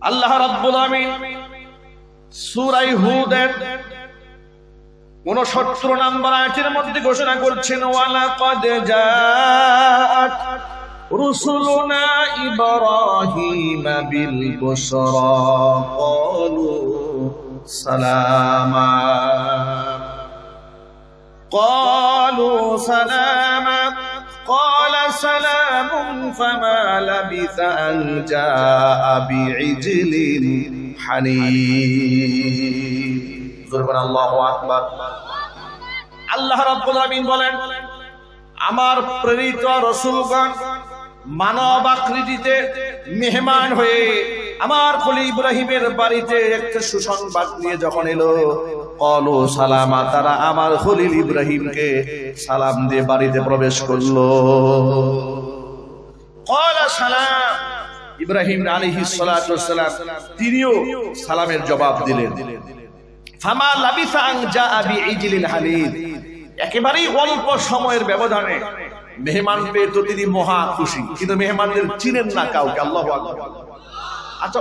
আল্লাহ রাব্বুল আলামিন সূরা হুদের 69 নম্বর আয়াতের মধ্যে ঘোষণা করছেন, ওয়ালাকাদ জাআত রুসুলুনা ইব্রাহিমা বিল বুশরা ক্বালু সালামা قال سلام فما لبث أن جاء بعجل حنيذ الله أكبر। আল্লাহ রাব্বুল আলামিন বলেন, আমার প্রেরিত রাসূলগণ মানব আকৃতিতে মেহমান হয়ে আমার খলিল ইব্রাহিমের বাড়িতে একটা সুসংবাদ নিয়ে যখন এলো, ক্বালু সালামা, তারা আমার খলিল ইব্রাহিমকে সালাম দিয়ে বাড়িতে প্রবেশ করলো। ক্বালা সালাম, ইব্রাহিম আলাইহিস সালাতু ওয়াস সালাম তিনিও সালামের জবাব দিলেন। ফামা লাবিসা আন জাআ বিইজলিন হানিদ, একেবারেই অল্প সময়ের ব্যবধানে মেহমান পেয়ে তো তিনি মহা খুশি, কিন্তু মেহমানদের চিনেন না কাউকে। আল্লাহু আকবার। আচ্ছা,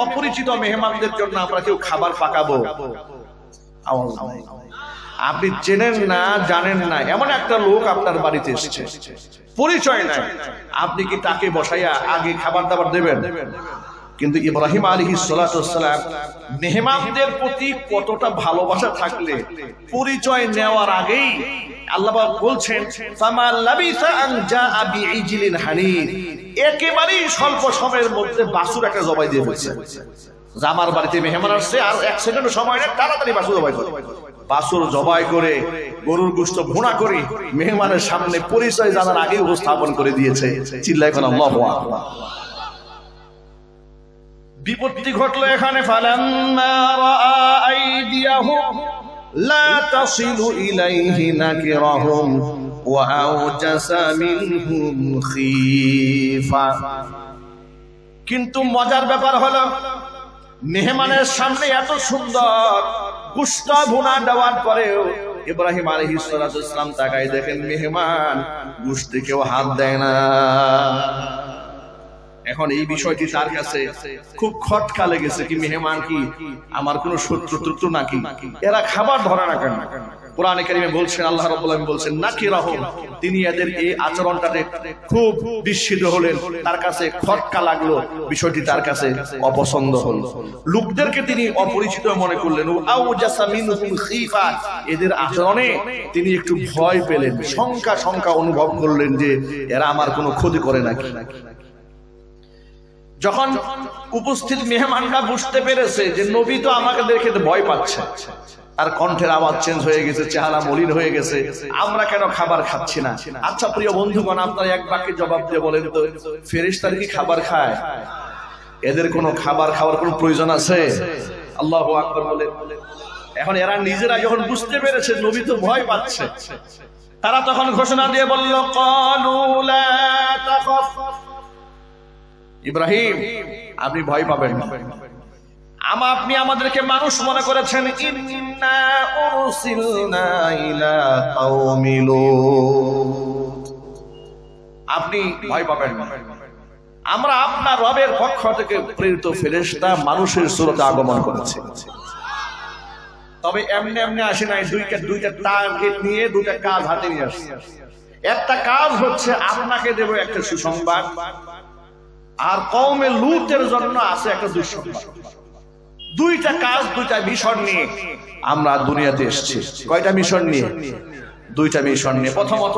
অপরিচিত মেহমানদের জন্য আমরা কেউ খাবার পাকাবো? আপনি চেনেন না, জানেন না, এমন একটা লোক আপনার বাড়িতে এসেছে, পরিচয় নাই, আপনি কি তাকে বসাইয়া আগে খাবার দাবার দেবেন? কিন্তু ইব্রাহিম আলাইহিস সালাতু ওয়াস সালাম মেহমানদের প্রতি কতটা ভালোবাসা থাকলে পরিচয় নেওয়ার আগেই আল্লাহ বলছেন, ফামা লাবিসা আন জাআ বিইজলিন হানিদ, একেবারেই স্বল্প সময়ের মধ্যে বাছুর একটা জবাই দিয়ে ফেলছে। আমার বাড়িতে মেহমান আসছে, আর এক সেকেন্ড সময় নেই, তাড়াতাড়ি বাছুর জবাই করে। বাছুর জবাই করে গরুর গোশত ভুনা করে মেহমানের সামনে পরিচয় জানার আগে উপস্থাপন করে দিয়েছে। চিল্লায় কোন আল্লাহু আকবার। বিপত্তি ঘটলো এখানে, ফালাম্মা রাআ আইদিয়াহুম লা তাসিলু ইলাইহি নাকিরাহুম ওয়া আওজাসা মিনহুম খীফা। কিন্তু মজার ব্যাপার হলো, মেহমানের সামনে এত সুন্দর গোশত ভুনা দেওয়ার পরেও ইব্রাহিম আলাইহিস সালাতু ওয়াস সালাম তাকায় দেখেন মেহমান গোশতে কেউ হাত দেয় না। এখন এই বিষয়টি তার কাছে খুব খটকা লেগেছে, কি মেহমান কি আমার কোন শত্রু নাকি, এরা খাবার ধরে না কেন? কোরআনে কারিমে বলছেন, আল্লাহ রাব্বুল আলামিন বলছেন নাকিরাহুম, তিনি এদের এই আচরণটাতে খুব বিস্মিত হলেন, তার কাছে খটকা লাগলো, বিষয়টি তার কাছে অপছন্দ হলো। লোকদেরকে তিনি অপরিচিত মনে করলেন। আওজাসা মিনহুম খীফা, এদের আচরণে তিনি একটু ভয় পেলেন, শঙ্কা অনুভব করলেন যে এরা আমার কোনো ক্ষতি করে নাকি। যখন উপস্থিত মেহমানরা বুঝতে পেরেছে যে নবী তো আমাকে দেখে ভয় পাচ্ছে, আর কণ্ঠের আওয়াজ চেঞ্জ হয়ে গেছে, চেহারা মলিন হয়ে গেছে, আমরা কেন খাবার খাচ্ছি না? আচ্ছা প্রিয় বন্ধুগণ, আপনারা এক বাক্যে জবাব দিয়ে বলেন তো, ফেরেশতারা কি খাবার খায়? এদের কোনো খাবার খাওয়ার কোনো প্রয়োজন আছে? আল্লাহু আকবার বলেন। এখন এরা নিজেরা যখন বুঝতে পেরেছে নবী তো ভয় পাচ্ছে, তারা তখন ঘোষণা দিয়ে বলল, ক্বালু লা তাখাফ, ইব্রাহিম আপনি ভয় পাবেন না, আপনি আমাদেরকে মানুষ মনে করেছেন, ইন্না উরসিলনা ইলা কাওমি লূত, আপনি ভয় পাবেন না, আমরা আপনার রবের পক্ষ থেকে প্রেরিত ফেরেশতা মানুষের সুরতে আগমন করেছি। তবে এমনি এমনি আসে নাই, দুইটা টার্গেট নিয়ে দুইটা কাজ হাতে নিয়ে আসছে। একটা কাজ হচ্ছে আপনাকে দেব একটা সুসংবাদ, আর কওমে লূতের জন্য আছে একটা দুঃসংবাদ। দুইটা কাজ, দুইটা মিশন নিয়ে আমরা দুনিয়াতে এসেছি। কয়টা মিশন নিয়ে? দুইটা মিশন নিয়ে। প্রথমত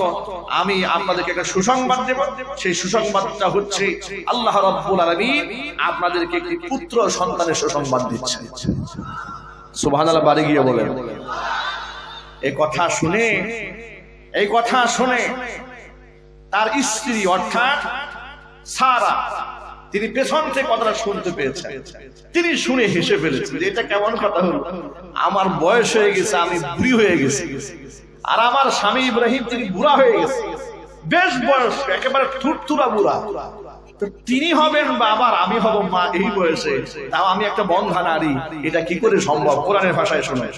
আমি আপনাদেরকে একটা সুসংবাদ দেব, সেই সুসংবাদটা হচ্ছে আল্লাহ রাব্বুল আলামিন আপনাদেরকে একটি পুত্র সন্তানের সুসংবাদ দিচ্ছেন। সুবহানাল্লাহ, বাড়ি গিয়ে বলেন। এই কথা শুনে তার স্ত্রী অর্থাৎ সারা, তিনি পেছন থেকে কথাটা শুনতে পেয়েছেন, তিনি শুনে হেসে ফেলেছেন, এটা কেমন কথা হলো, আমার বয়স হয়ে গেছে, আমি বুড়ি হয়ে গেছি, আর আমার স্বামী ইব্রাহিম তিনি বুড়া হয়ে গেছে, বেশ বয়স, একেবারে থুরথুরা বুড়া, তো তিনি হবেন বাবা আর আমি হব মা এই বয়সে, তাও আমি একটা বন্ধা নারী, এটা কি করে সম্ভব? কোরআনের ভাষায় শোনায়।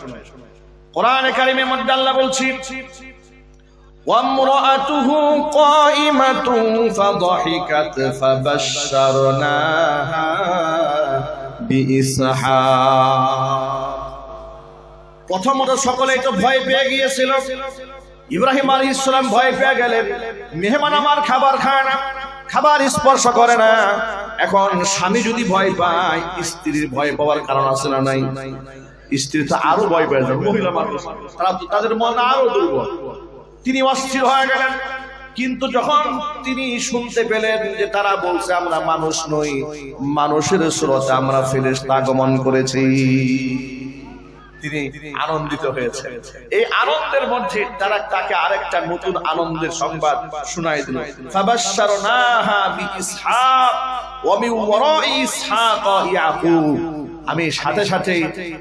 কোরআনে কারিমের মধ্যে আল্লাহ বলছেন, وامرأته قائمة فضحكت فبشرناها বিইসহাক। প্রথমত সকলেই তো ভয় পেয়ে গিয়েছিল। ইব্রাহিম আলাইহিস সালাম ভয় পেয়ে গেলেন, মেহমান আমার খাবার খায় না, খাবার স্পর্শ করে না। এখন স্বামী যদি ভয় পায়, স্ত্রীর ভয় পাওয়ার কারণ আছে না নাই? স্ত্রী তো আরো ভয় পেয়ে যাবে, মহিলা মানুষ, তাদের মন আরো দুর্বল। তিনি অস্থির হয়ে গেলেন। কিন্তু যখন তিনি শুনতে পেলেন যে তারা বলছে আমরা মানুষ নই, মানুষের সুরতে আমরা ফেরেশতা আগমন করেছি, তিনি আনন্দিত হয়েছে। এই আনন্দের মধ্যে তারা তাকে আরেকটা নতুন আনন্দের সংবাদ শোনায় দিল। ফাবাশশারনাহা বিইসহাক ওয়া মিন ওয়ারাই ইসহাক ইয়াকুব। আমি সাথে সাথে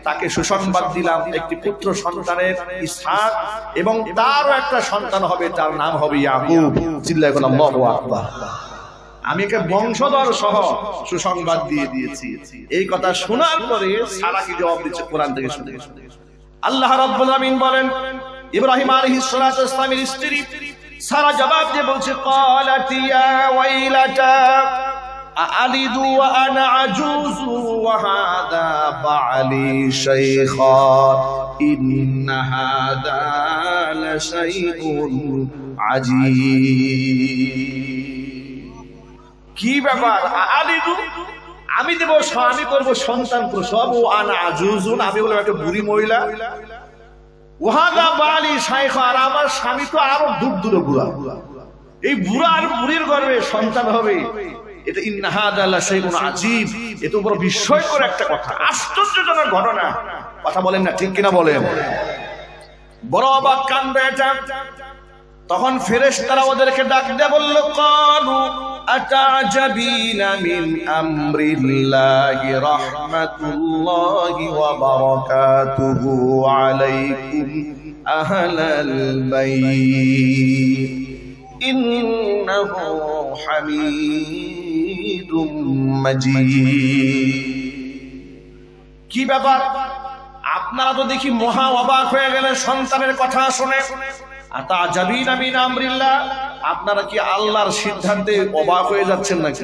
তাকে সুসংবাদ দিলাম একটি পুত্র সন্তানের ইসহাক, এবং তারও একটা সন্তান হবে, তার নাম হবে ইয়াকুব। চিল্লায় বলেন আল্লাহু আকবার। আমি একে বংশধর সহ সুসংবাদ দিয়ে দিয়েছি। এই কথা শোনার পরে সারা কি জবাব দিচ্ছে কোরআন থেকে শুনে। আল্লাহ রাব্বুল আমিন বলেন, ইব্রাহিম আলাইহিস সালাতু ওয়াস সালামের স্ত্রী সারা জবাব দিয়ে বলছে, ক্বালাত ইয়া ওয়াইলাতা আলিদু ওয়া আনা আজুজু ওয়া হাদা বা'লি শাইখা ইন্না হাদা লাশাইউন আজীব। কি ব্যাপার? আলিদু, আমি দেব, আমি করব সন্তান প্রসব, ও আনা আজুজুন, আমি বলবো একটা বুড়ি মহিলা, ওয়াহাদা বা'লি শাইখা, আর আমার স্বামী তো আরো দূর দূরে বুড়া। এই বুড়া আর বুড়ির গর্ভে সন্তান হবে, এটা ইন্না হাদা লাশাইউন আজীব, এটা বড় বিস্ময়কর একটা কথা, আশ্চর্যজনক ঘটনা। কথা বলেন না, ঠিক কিনা বলেন? বড় অবাক কাণ্ড এটা। তখন ফেরেশতারা ওদেরকে ডাক দিয়ে বলল, ক্বালু আতা'জাবিনা মিন আমরিল্লাহি রাহমাতুল্লাহি ওয়া বারাকাতুহু আলাইকুম আহলাল বাইত ইন্নাহু হামিদুম মাজিদ। কি ব্যাপার? আপনারা তো দেখি মহা অবাক হয়ে গেলেন সন্তানের কথা শুনে। আতা'জাবিনা মিন আমরিল্লাহ, আপনারা কি আল্লাহর সিদ্ধান্তে অবাক হয়ে যাচ্ছেন নাকি?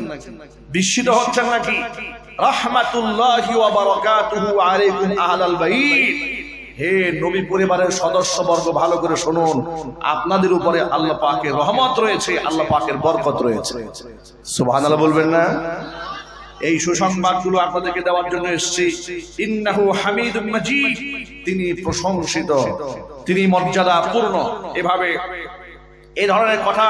বিস্মিত হচ্ছেন নাকি? রাহমাতুল্লাহি ওয়া বারাকাতুহু আলাইকুম আহলাল বাইত, হে নবী পরিবারের সদস্যবর্গ ভালো করে শুনুন, আপনাদের উপরে আল্লাহ পাকের রহমত রয়েছে, আল্লাহ পাকের বরকত রয়েছে। সুবহানাল্লাহ বলবেন না? এই সুসংবাদগুলো আপনাদেরকে দেওয়ার জন্য এসেছি। ইন্নাহু হামিদুম মাজিদ, তিনি প্রশংসিত, তিনি মর্যাদাপূর্ণ। এভাবে এই ধরনের কথা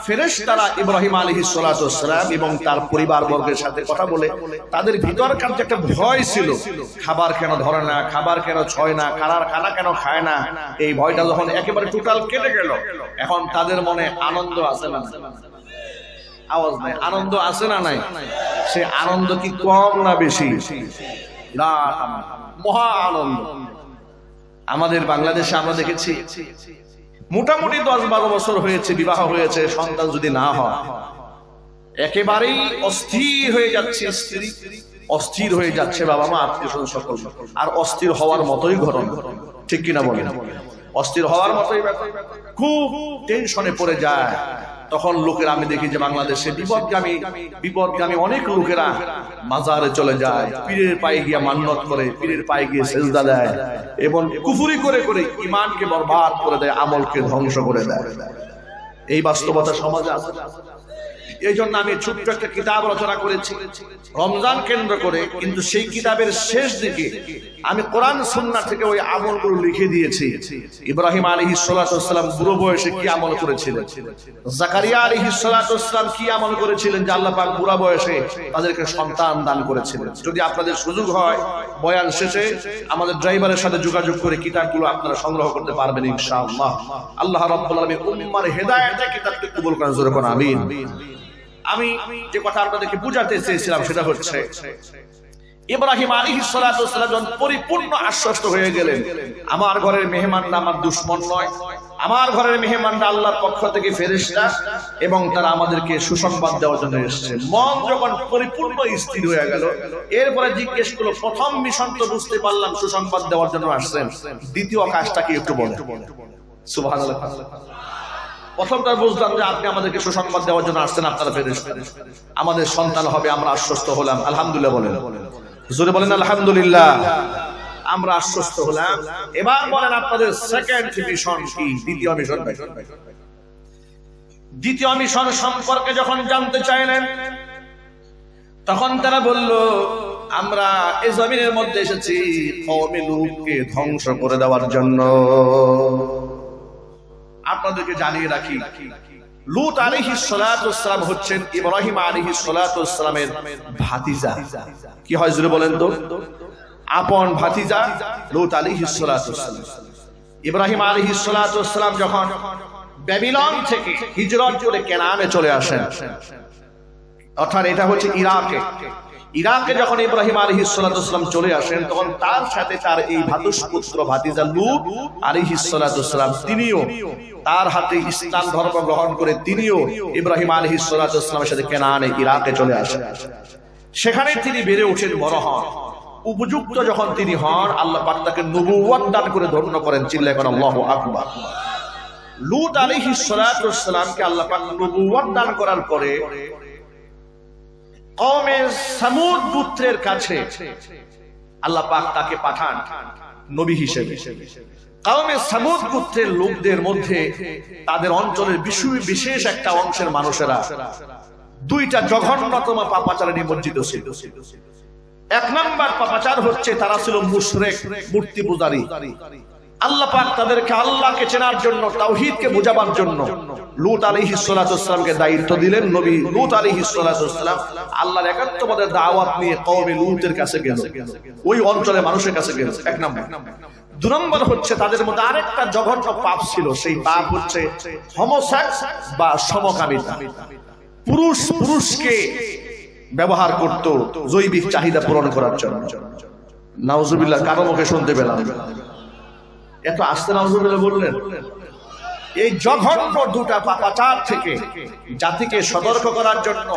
ফেরেশতারা ইব্রাহিম আলাইহিস সালাতু ওয়াস সালাম এবং তার পরিবারবর্গের সাথে কথা বলে তাদের ভিতরকার যে একটা ভয় ছিল, খাবার কেন ধরে না, খাবার কেন ছয় না, খানা কেন খায় না, এই ভয়টা যখন একেবারে টোটাল কেটে গেল, এখন তাদের মনে আনন্দ আছে না? আওয়াজ নাই, আনন্দ আছে না নাই? সে আনন্দ কি কম না বেশি? মহা আনন্দ। আমাদের বাংলাদেশে আমরা দেখেছি মোটামুটি 10-12 বছর হয়েছে, বিবাহ হয়েছে, সন্তান যদি না হয় একেবারেই অস্থির হয়ে যাচ্ছে স্ত্রী, অস্থির হয়ে যাচ্ছে বাবা মা, আত্মীয় স্বজন সকল, আর অস্থির হওয়ার মতোই ঘটনা, ঠিক কিনা বলেন? অস্থির হওয়ার মতোই ব্যাপার, খুব টেনশনে পড়ে যায়। তখন লোকেরা, আমি দেখি যে বাংলাদেশে বিপদগামী অনেক লোকেরা মাজারে চলে যায়, পীরের পায়ে গিয়ে মান্নত করে, পীরের পায়ে গিয়ে সেজদা দেয় এবং কুফরি করে করে ঈমানকে বরবাদ করে দেয়, আমলকে ধ্বংস করে দেয়। এই বাস্তবতা সমাজে আছে। এই জন্য আমি ছোট্ট একটা কিতাব রচনা করেছি রমজান কেন্দ্র করে, কিন্তু সেই কিতাবের শেষ দিকে আমি কোরআন সুন্নাহ থেকে ওই আমলগুলো লিখে দিয়েছি। ইব্রাহিম আলাইহিস সালাতু ওয়াস সালাম বুড়ো বয়সে কি আমল করেছিলেন, জাকারিয়া আলাইহিস সালাতু ওয়াস সালাম কি আমল করেছিলেন যে আল্লাহ পাক বুড়া বয়সে তাদেরকে সন্তান দান করেছিলেন। যদি আপনাদের সুযোগ হয় বয়ান শেষে আমাদের ড্রাইভারের সাথে যোগাযোগ করে কিতাবগুলো আপনারা সংগ্রহ করতে পারবেন ইনশাআল্লাহ। আল্লাহ রাব্বুল আলামিন উম্মার হেদায়েতে কিতাবকে কবুল করেন, জোরে কোন আমিন। আমি যে কথা আপনাদেরকে বুঝাতে চেয়েছিলাম সেটা হচ্ছে, ইব্রাহিম আলাইহিস সালাতু ওয়াস সালাম পরিপূর্ণ আশ্বস্ত হয়ে গেলেন, আমার ঘরের মেহমানরা আমার দুশমন নয়, আমার ঘরের মেহমানরা আল্লাহর পক্ষ থেকে ফেরেশতা, এবং তারা আমাদেরকে সুসংবাদ দেওয়ার জন্য এসেছে। মন যখন পরিপূর্ণ স্থির হয়ে গেল, এরপরে জিজ্ঞেস করলো, প্রথম মিশন তো বুঝতে পারলাম সুসংবাদ দেওয়ার জন্য আসছেন, দ্বিতীয় কাজটা কি একটু বলেন? সুবহানাল্লাহ। প্রথমটা বুঝলাম যে আপনি আমাদেরকে সুসংবাদ দেওয়ার জন্য আসছেন, আপনারা ফেরেশতা, আমাদের সন্তান হবে, আমরা আশ্বস্ত হলাম, আলহামদুলিল্লাহ বলেন। জোরে বলেন আলহামদুলিল্লাহ। আমরা আশ্বস্ত হলাম। এবার বলেন আপনাদের সেকেন্ড মিশন কি? দ্বিতীয় মিশন। দ্বিতীয় মিশন সম্পর্কে যখন জানতে চাইলেন তখন তারা বলল, আমরা এই জমিনের মধ্যে এসেছি কওমে লূতকে ধ্বংস করে দেওয়ার জন্য। আপনাদেরকে জানিয়ে রাখি, লূত আলাইহিস সালাতু ওয়াস সালাম হচ্ছেন ইব্রাহিম আলাইহিস সালাতু ওয়াস সালামের ভাতিজা। কি হয় জোরে বলেন তো? আপন ভাতিজা লূত আলাইহিস সালাতু ওয়াস সালাম। ইব্রাহিম আলাইহিস সালাতু ওয়াস সালাম যখন ব্যাবিলন থেকে হিজরত করে কেনানে চলে আসেন, অর্থাৎ এটা হচ্ছে ইরাকে যখন ইব্রাহিম আলাইহিস সালাতু ওয়াস সালাম চলে আসেন, তখন তার সাথে তার এই ভাতুষপুত্র ভাতিজা লূত আলাইহিস সালাতু ওয়াস সালাম তিনিও তার হাতে ইসলাম ধর্ম গ্রহণ করে তিনিও ইব্রাহিম আলাইহিস সালাতু ওয়াস সালামের সাথে কেনানে ইরাকে চলে আসেন। সেখানে তিনি বেড়ে ওঠেন, বড় হন। উপযুক্ত যখন তিনি হন, আল্লাহ পাক তাকে নবুয়ত দান করে ধন্য করেন। চিল্লায় কোন আল্লাহু আকবার। লূত আলাইহিস সালাতু ওয়াস সালামকে আল্লাহ পাক নবুয়ত দান করার পরে কওমে সামুদ গোত্রের কাছে আল্লাহ পাক তাকে পাঠান নবী হিসেবে। কওমে সামুদ গোত্রের লোকদের মধ্যে তাদের অঞ্চলের বিশেষ একটা অংশের মানুষেরা দুইটা জঘন্যতম পাপাচারে নিমজ্জিত ছিল। এক নাম্বার পাপাচার হচ্ছে তারা ছিল মুশরিক, মূর্তি পূজারী। আল্লাহ পাক তাদেরকে আল্লাহকে চেনার জন্য, তাওহীদকে বোঝাবার জন্য লূত আলাইহিস সালাতু ওয়াস সালামকে দায়িত্ব দিলেন। নবী লূত আলাইহিস সালাতু ওয়াস সালাম আল্লাহর একাত্মবাদের দাওয়াত নিয়ে কওমে লূতের কাছে গেল, ওই অঞ্চলের মানুষের কাছে গেল। এক নাম্বার। দুই নম্বর হচ্ছে তাদের মধ্যে আরেকটা জঘন্য পাপ ছিল, সেই পাপ হচ্ছে হোমোসেক্স বা সমকামিতা। পুরুষকে ব্যবহার করত জৈবিক চাহিদা পূরণ করার জন্য। নাউজুবিল্লাহ, কারো মুখে শুনতে পেলাম। এত আস্তে নাউজুবিল্লাহ বললেন। এই জঘন্য দুটা পাপাচার থেকে জাতিকে সতর্ক করার জন্য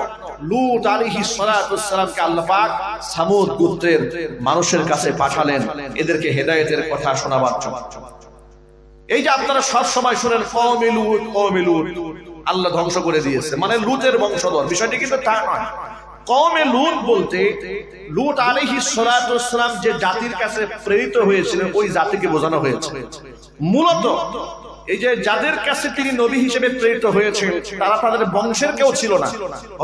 লূত আলাইহিস সালাতু ওয়াস সালামকে আল্লাহ পাক সামুদ গোত্রের মানুষের কাছে পাঠালেন, এদেরকে হেদায়েতের কথা শোনাবার জন্য। এই যে আপনারা সব সময় শুনেন কওমে লূত আল্লাহ ধ্বংস করে দিয়েছে, মানে লূতের বংশধর, বিষয়টি কিন্তু তা নয়। কওমে লূত বলতে লূত আলাইহিস সালাতু ওয়াস সালাম যে জাতির কাছে প্রেরিত হয়েছিলেন, ওই জাতিকে বোঝানো হয়েছে। মূলত এই যে যাদের কাছে তিনি নবী হিসেবে প্রেরিত হয়েছেন, তারা তাদের বংশের কেউ ছিল না,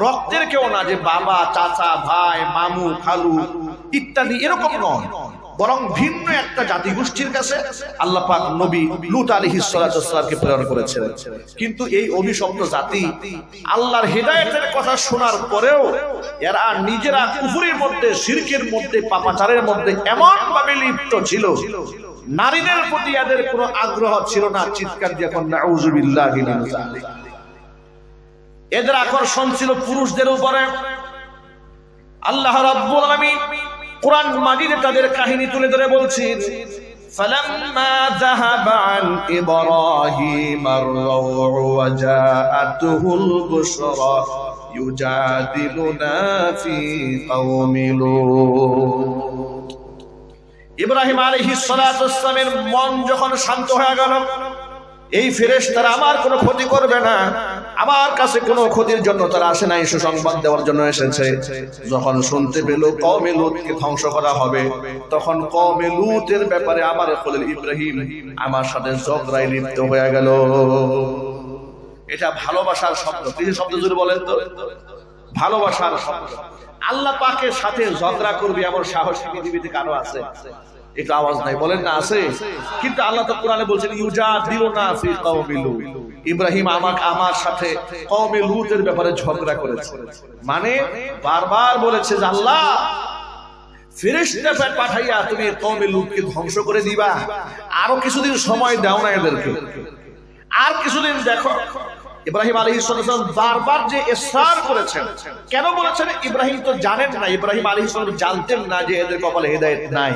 রক্তের কেউ না, যে বাবা, চাচা, ভাই, মামু, খালু ইত্যাদি, এরকম নয়। বরং ভিন্ন একটা জাতি গোষ্ঠীর কাছে আল্লাহ পাক নবী লূত আলাইহিস সালাতু ওয়াস সালামকে প্রেরণ করেছিলেন। কিন্তু এই অভিশপ্ত জাতি আল্লাহর হেদায়েতের কথা শোনার পরেও এরা নিজেরা কুফরের মধ্যে, শিরকের মধ্যে, পাপাচারের মধ্যে এমন ভাবে লিপ্ত ছিল, নারীদের প্রতি এদের কোনো আগ্রহ ছিল না। চিৎকার দিয়ে এখন নাউযুবিল্লাহি মিন যালিক। এদের আকর্ষণ ছিল পুরুষদের উপরে। আল্লাহ রাব্বুল আলামিন কুরআন মাজিদে তাদের কাহিনী তুলে ধরে বলছেন, ফালাম্মা যাহাবা আন ইব্রাহিম আর-রাউ ওয়া জাআতুহুল বুশরা ইউজাদিলুনা ফি কওমি লূত। ইব্রাহিম আলাইহিস সালাতু ওয়াস সালামের মন যখন শান্ত হয়ে গেল, এই ফেরেশতারা আমার কোনো ক্ষতি করবে না, আমার কাছে কোনো ক্ষতির জন্য তারা আসে নাই, সুসংবাদ দেওয়ার জন্য এসেছে। যখন শুনতে পেল কওমে লূতকে ধ্বংস করা হবে, তখন কওমে লূতের ব্যাপারে আমার খলিল ইব্রাহিম আমার সাথে ঝগড়ায় লিপ্ত হয়ে গেল। এটা ভালোবাসার শব্দ। কি শব্দ জুড়ে বলেন তো? ভালোবাসার শব্দ। আল্লাহ পাকের সাথে ঝগড়া করবে এমন সাহস পৃথিবীতে কারো আছে? একটু আওয়াজ নাই, বলেন না আছে? কিন্তু আল্লাহ তো কোরআনে বলছেন ইউজাদিলুনা ফি কওমি লূত। ইব্রাহিম আমার সাথে কওমে লূতের ব্যাপারে ঝগড়া করেছে, মানে বারবার বলেছে যে আল্লাহ ফেরেশতা পাঠাইয়া তুমি কওমে লূতকে ধ্বংস করে দিবা, আরো কিছুদিন সময় দাও না এদেরকে, আর কিছুদিন দেখো। ইব্রাহিম আলাইহিস সালাম বারবার যে ইসরার করেছেন, কেন বলেছেন? ইব্রাহিম তো জানেন না, ইব্রাহিম আলাইহিস সালাম জানতেন না যে এদের কপালে হেদায়েত নাই।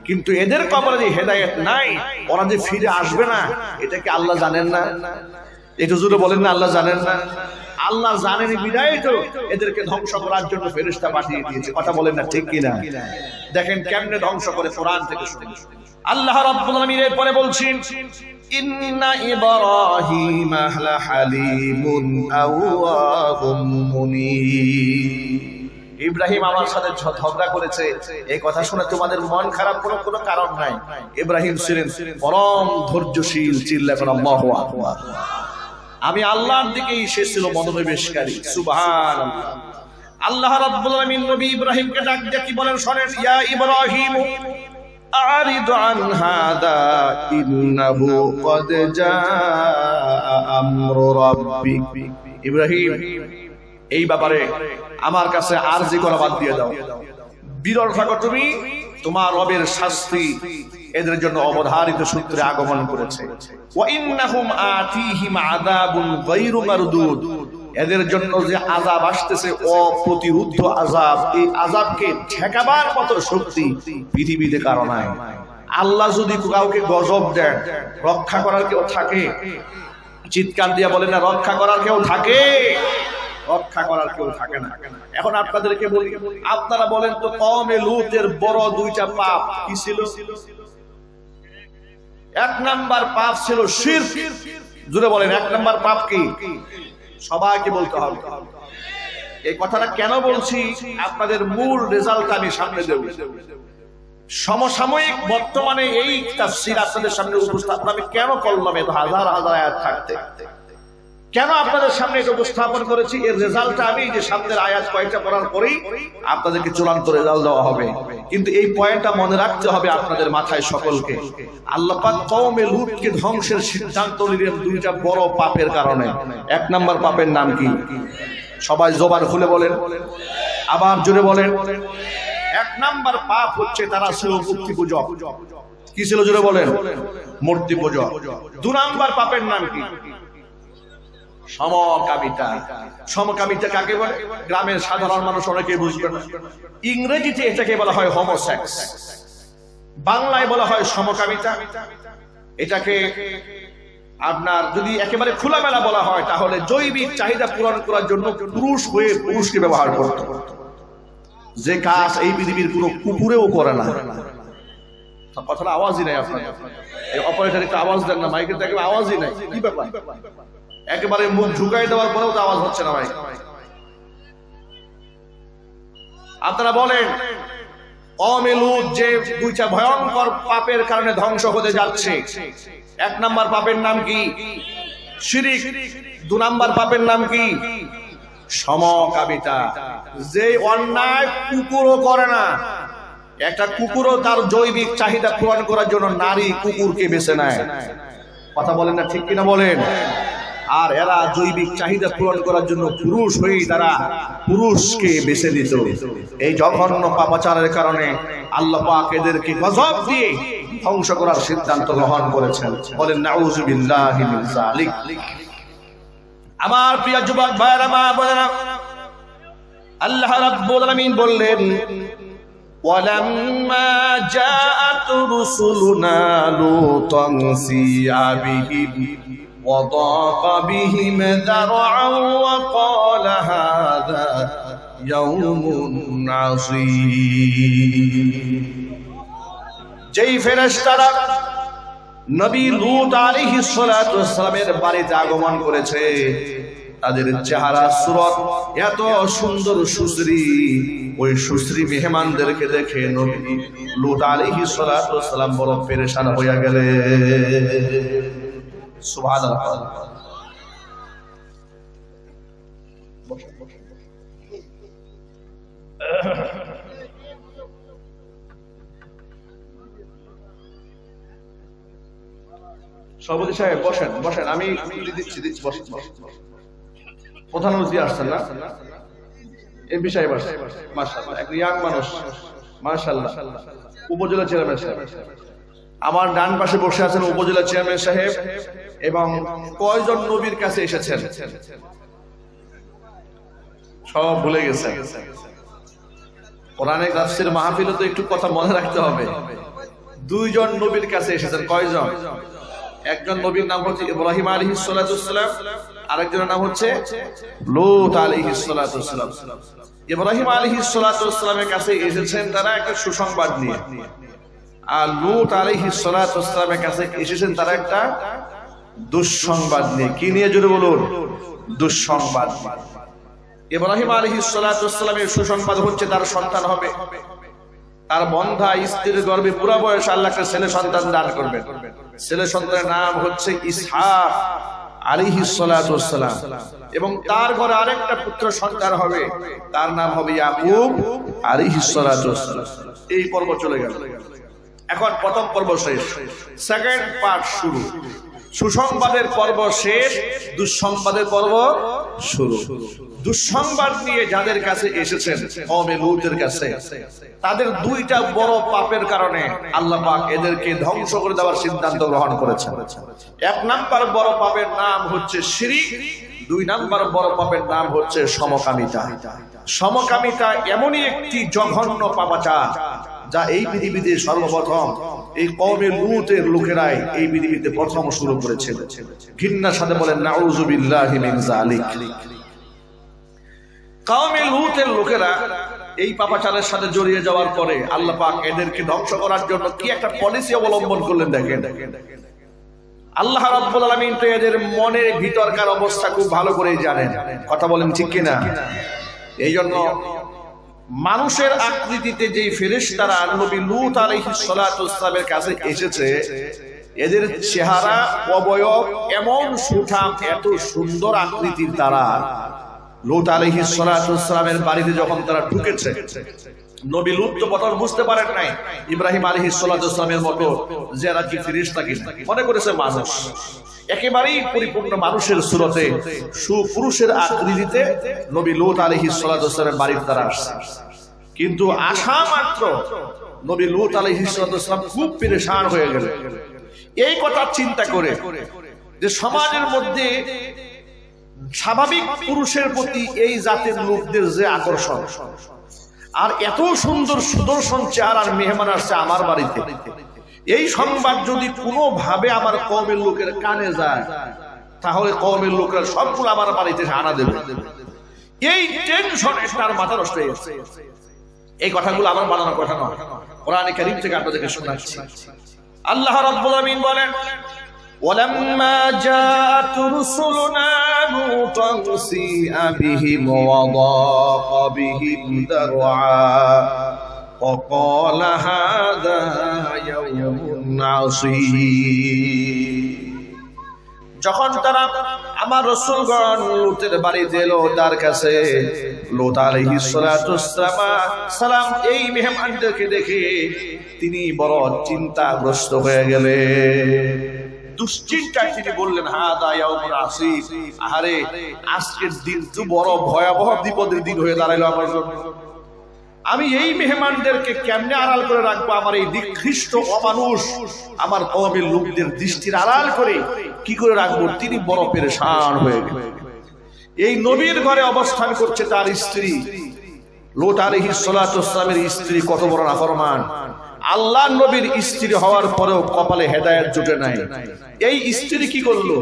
কিন্তু এদের কপালে যে হেদায়েত নাই, ওরা যে ফিরে আসবে না, এটা কি আল্লাহ জানেন না? একটু জোরে বলেন না, আল্লাহ জানেন না? আল্লাহ জানেন বিধায় তো এদেরকে ধ্বংস করার জন্য ফেরেশতা পাঠিয়ে দিয়েছে। কথা বলেন না, ঠিক কিনা? দেখেন কেমনে ধ্বংস করে, কোরআন থেকে শুনুন। আল্লাহ রাব্বুল আলামিন এরপরে বলছেন, ইন্না ইব্রাহিম লাহালিমুন আওয়াহুম মুনীব। ইব্রাহিম আমার সাথে ঝগড়া করেছে, এই কথা শুনে তোমাদের মন খারাপ কোনো কারণ নাই। ইব্রাহিম ছিলেন পরম ধৈর্যশীল। চিল্লা করে আল্লাহু আকবার। আমি আল্লাহর দিকেই সে ছিল মনোনিবেশকারী। সুবহানাল্লাহ। আল্লাহ রাব্বুল আলামিন নবী ইব্রাহিমকে ডাক দিয়ে কি বলেন শোনেন, ইয়া ইব্রাহিম আরিদ আন হাদা ইন্নাহু ক্বাদ জাআ আমরু রাব্বিক। ইব্রাহিম, এই ব্যাপারে আমার কাছে আরজি করা বাদ দিয়ে দাও, বিরল থাকো তুমি, তোমার রবের শাস্তি এদের জন্য অবধারিত সূত্রে আগমন করেছে। ওয়া ইন্নাহুম আতিহিম আযাবুন গায়রু মারদুদ। এদের জন্য যে আযাব আসতেছে অপ্রতিরোধ্য আযাব, এই আযাবকে ঠেকাবার মতো শক্তি পৃথিবীতে কারো নাই। আল্লাহ যদি কাউকে গজব দেন, রক্ষা করার কেউ থাকে? চিৎকার দিয়ে বলেন না, রক্ষা করার কেউ থাকে? রক্ষা করার কেউ থাকে না। এখন আপনাদেরকে বলি, আপনারা বলেন তো কওমে লূতের বড় দুইটা পাপ কি ছিল? এক নাম্বার পাপ ছিল শিরক। জোরে বলেন, এক নাম্বার পাপ কি? সবাইকে বলতে হবে। এই কথাটা কেন বলছি, আপনাদের মূল রেজাল্ট আমি সামনে দেব। সমসাময়িক বর্তমানে এই তাফসীর আপনাদের সামনে উপস্থাপন আমি কেন করলাম, এত হাজার হাজার আয়াত থাকতে কেন আপনাদের সামনে এটা উপস্থাপন করেছি, এর রেজাল্টটা আমি যে সামনের আয়াত কয়েকটা পড়ার পরেই আপনাদেরকে চূড়ান্ত রেজাল্ট দেওয়া হবে। কিন্তু এই পয়েন্টটা মনে রাখতে হবে আপনাদের মাথায় সকলকে। আল্লাহ পাক কওমে লূতকে ধ্বংসের সিদ্ধান্ত নিলেন দুইটা বড় পাপের কারণে। এক নাম্বার পাপের নাম কি? সবাই জবান খুলে বলেন, আবার জোরে বলেন। এক নাম্বার পাপ হচ্ছে তারা ছিল মূর্তি পূজক। কি ছিল জোরে বলেন? মূর্তি পূজক। দুই নাম্বার পাপের নাম কি? সমকামিতা। সমকামিতা কাকে বলে? গ্রামের সাধারণ মানুষ অনেকে বুঝবে না। ইংরেজিতে এটাকে বলা হয় হোমোসেক্স, বাংলায় বলা হয় সমকামিতা। এটাকে আপনার যদি একেবারে খোলামেলা বলা হয় তাহলে জৈবিক চাহিদা পূরণ করার জন্য পুরুষ হয়ে পুরুষকে ব্যবহার করত, যে কাজ এই পৃথিবীর কোনো কুকুরেও করে না। কথাটা আওয়াজই নাই আপনার, এই অপারেটর একটু আওয়াজ দেন না, মাইকের দেখলে আওয়াজই নাই, কি ব্যাপার? একেবারে মুখ ঝুঁকাই দেওয়ার পরেও তো আওয়াজ হচ্ছে না ভাই। আপনারা বলেন কওমে লূত যে দুইটা ভয়ঙ্কর পাপের কারণে ধ্বংস হতে যাচ্ছে, এক নাম্বার পাপের নাম কি? শিরক। দুই নাম্বার পাপের নাম কি? সমকামিতা। যে অন্যায় কুকুরও করে না, একটা কুকুরও তার জৈবিক চাহিদা পূরণ করার জন্য নারী কুকুরকে বেছে নেয়। কথা বলেন না, ঠিক কিনা বলেন? আর এরা জৈবিক চাহিদা পূরণ করার জন্য পুরুষ হয়েই তারা পুরুষকে বেছে দিত। এই জঘন্য পাপাচারের কারণে আল্লাহ পাক এদেরকে গজব দিয়ে ধ্বংস করার সিদ্ধান্ত গ্রহণ করেছেন। বলেন নাউযু বিল্লাহি মিন যালিক। আমার প্রিয় যুবক ভাইরা, মা বোনেরা, আল্লাহ রাব্বুল আলামিন বললেন ওয়ালাম্মা জাআত রুসুলুনা লুতান সিআ বিহিম وضاق بهم ذرعا وقال هذا يوم عصيب। যেই ফেরেশতারা নবী লূত আলাইহিস সালাতু ওয়াস সালামের বাড়িতে আগমন করেছে, তাদের চেহারা সুরত এত সুন্দর সুশ্রী, ওই সুশ্রী মেহমানদেরকে দেখে নবী লূত আলাইহিস সালাতু ওয়াস সালাম বড় পেরেশান হয়ে গেলেন। সুবহানাল্লাহ। সভাপতি সাহেব বসেন, বসেন, আমি দিচ্ছি বসেন। প্রধানমন্ত্রী আসছেন না, এমপি সাহেব আসছেন, মাশাআল্লাহ, এক ইয়াং মানুষ, মাশাআল্লাহ, উপজেলা চেয়ারম্যান সাহেব। আমার ডান পাশে বসে আছেন উপজেলা চেয়ারম্যান সাহেব। এবং কয়জন নবীর কাছে এসেছেন সব ভুলে গেছেন। কোরআনে তাফসীর মাহফিলে তো একটু কথা মনে রাখতে হবে। দুইজন নবীর কাছে এসেছেন। কয়জন? একজন নবীর নাম হচ্ছে ইব্রাহিম আলাইহিস সালাতু ওয়াস সালাম, আরেকজনের নাম হচ্ছে লূত আলাইহিস সালাতু ওয়াস সালাম। ইব্রাহিম আলাইহিস সালাতু ওয়াস সালামের কাছে এসেছেন তারা একটা সুসংবাদ নিয়ে, আর লূত আলাইহিস সালাতু ওয়াস সালামের কাছে এসেছেন তারা একটা দুঃসংবাদ নিয়ে। কি নিয়ে জোরে বলুন? দুঃসংবাদ। ইব্রাহিম আলাইহিস সালাতু ওয়াস সালামের সুসংবাদ হচ্ছে তার সন্তান হবে, তার বন্ধা স্ত্রীর গর্ভে পুরা বয়স আল্লাহ একটা ছেলে সন্তান দান করবেন। ছেলে সন্তানের নাম হচ্ছে ইসহাক আলাইহিস সালাতু ওয়াস সালাম, এবং তার ঘরে আরেকটা পুত্র সন্তান হবে, তার নাম হবে ইয়াকুব আলাইহিস সালাতু ওয়াস সালাম। এই পর্ব চলে গেল। এখন প্রথম পর্ব শেষ, সেকেন্ড পার্ট শুরু। সুসংবাদের পর্ব শেষ, দুঃসংবাদের পর্ব শুরু। দুঃসংবাদ নিয়ে যাদের কাছে এসেছেন কওমে লূতের কাছে, তাদের দুইটা বড় পাপের কারণে আল্লাহ পাক এদেরকে ধ্বংস করে দেওয়ার সিদ্ধান্ত গ্রহণ করেছেন। এক নাম্বার বড় পাপের নাম হচ্ছে শিরক, দুই নাম্বার বড় পাপের নাম হচ্ছে সমকামিতা। সমকামিতা এমনই একটি জঘন্য পাপাচার যা এই পৃথিবীতে সর্বপ্রথম এই কওমে লূতের লোকেরাই এই পৃথিবীতে প্রথম শুরু করেছিল। ঘৃণার সাথে বলেন নাউযু বিল্লাহি মিন যালিক। কওমে লূতের লোকেরা এই পাপাচারের সাথে জড়িয়ে যাওয়ার পরে আল্লাহ পাক এদেরকে ধ্বংস করার জন্য কি একটা পলিসি অবলম্বন করলেন দেখেন। আল্লাহ রাব্বুল আলামিন তো এদের মনের ভিতরকার অবস্থা খুব ভালো করেই জানেন, কথা বলেন ঠিক কিনা? এই জন্য মানুষের আকৃতিতে যেই ফেরেশতারা নবী লূত আলাইহিস সালাতু ওয়াস সালামের কাছে এসেছে, এদের চেহারা অবয়ব এমন সুঠাম, এত সুন্দর আকৃতির তারা লূত আলাইহিস সালাতু ওয়াস সালামের বাড়িতে যখন তারা ঢুকেছে, নবী লূত তো প্রথম বুঝতে পারেন নাই ইব্রাহিম আলাইহিস সালাতু ওয়াস সালামের মতো যে এরা কি ফেরেশতা কি, মনে করেছে মানুষ। একেবারেই পরিপূর্ণ মানুষের সুরতে সুপুরুষের আকৃতিতে নবী লূত আলাইহিস সালাতু ওয়াস সালামের বাড়িতে তারা আসছে। কিন্তু আসা মাত্র নবী লূত আলাইহিস সালাতু ওয়াস সালাম খুব পেরেশান হয়ে গেলেন। এই কথা চিন্তা করে যে সমাজের মধ্যে স্বাভাবিক পুরুষের প্রতি এই জাতের লোকদের যে আকর্ষণ, আর এত সুন্দর সুদর্শন চেহারার মেহমান আসছে আমার বাড়িতে, এই সংবাদ যদি কোনোভাবে আমার কওমের লোকের কানে যায়, তাহলে কওমের লোকেরা সবগুলো আমার বাড়িতে আনা দেবে। এই টেনশনে তার মাথা নষ্ট হয়ে গেছে। এই কথাগুলো আমার বানানোর কথা নয়, কোরআনে কারীম থেকে আপনাদেরকে শোনাচ্ছি। আল্লাহ রাব্বুল আমিন বলেন, ওয়ালাম্মা জাআত রুসুলুনা লূতান সিআ বিহিম ওয়া দাqa বিহিম দারআ ওয়া ক্বালা হাযা ইয়াওমুন আসীর। যখন তারা আমার রাসূলগণ লূতের বাড়িতে এলো, তার কাছে লূত আলাইহিস সালাতু ওয়াস সালাম এই মেহমানদেরকে দেখে তিনি বড় চিন্তাগ্রস্ত হয়ে গেলেন। দুশ্চিন্তায় তিনি বললেন, হাদা ইয়াউমুন আসীর, আহারে আজকের দিন তো বড় ভয়াবহ বিপদের দিন হয়ে দাঁড়াইলো আমার জন্য। আমি এই মেহমানদেরকে কেমনে আড়াল করে রাখবো? আমার এই নিকৃষ্ট অমানুষ আমার কওমের লোকদের দৃষ্টির আড়াল করে কি করে রাখবো? তিনি বড় পেরেশান হয়ে গেলেন। এই নবীর ঘরে অবস্থান করছে তার স্ত্রী লূত আলাইহিস সালাতু ওয়াস সালামের স্ত্রী, কত বড় নাফরমান। আল্লাহ নবীর স্ত্রী হওয়ার পরেও কপালে হেদায়েত জুটে নাই। এই স্ত্রী কি করলো?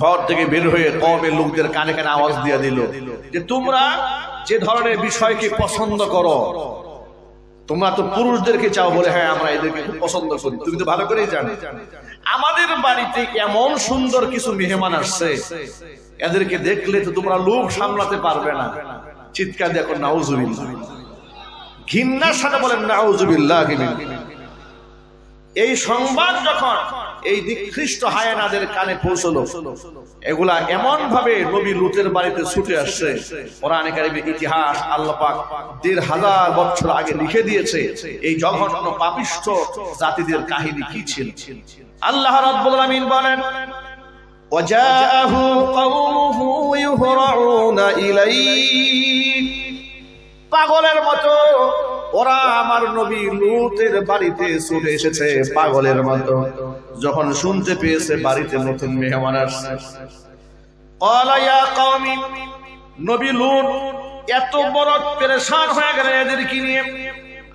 ঘর থেকে বের হয়ে কওমের লোকদের কানে কানে আওয়াজ দিয়ে দিল যে তোমরা যে ধরনের বিষয়কে পছন্দ করো, তোমরা তো পুরুষদেরকে চাও বলে, হ্যাঁ আমরা এদেরকে খুব পছন্দ করি, তুমি তো ভালো করেই জানো। আমাদের বাড়িতে এমন সুন্দর কিছু মেহমান আসছে, এদেরকে দেখলে তো তোমরা লোভ সামলাতে পারবে না। চিৎকার দিয়ে এখন নাউজুবিল্লাহ, ঘৃণার সাথে বলেন নাউজুবিল্লাহ। এই সংবাদ যখন এই নিকৃষ্ট হায়ানাদের কানে পৌঁছলো, এগুলা এমন ভাবে নবী লূতের বাড়িতে ছুটে আসছে, কোরআনে কারীমের ইতিহাস আল্লাহ পাক ১৫০০ বছর আগে লিখে দিয়েছে এই জঘন্য পাপিষ্ঠ জাতিদের কাহিনী কি ছিল। আল্লাহ রাব্বুল আলামিন বলেন, ওয়াজাআহু কওমুহু ইউহরাউনা ইলাইহি, পাগলের মতো ওরা আমার নবী লূতের বাড়িতে ছুটে এসেছে পাগলের মতো। যখন শুনতে পেয়েছে বাড়িতে নতুন মেহমান আসছে, ক্বালা ইয়া কওমি, নবী লূত এত বড় পেরেশান হয়ে গেলেন এদেরকে নিয়ে।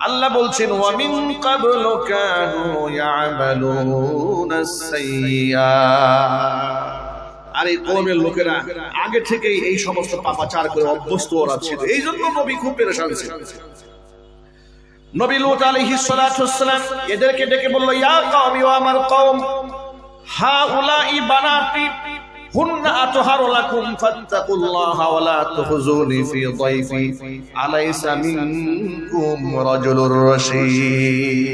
আল্লাহ বলছেন, ওয়া মিন ক্বাবলু কানু ইয়ামালুনাস সাইয়্যাত, আর এই কওমের লোকেরা আগে থেকেই এই সমস্ত পাপাচার করে অভ্যস্ত ওরা ছিল, এই জন্য নবী খুব পেরেশান ছিল। নবী লূত আলাইহিস সালাতু ওয়াস সালাম এদেরকে ডেকে বলল, ইয়া কওমি, ও আমার কওম, হাউলাই বানাতি, হুন্না আতহারু লাকুম ফাত্তাকুল্লাহা ওয়া লা তুখজুনি ফি যায়ফি আলাইসা মিনকুম রাজুলুর রাশীদ।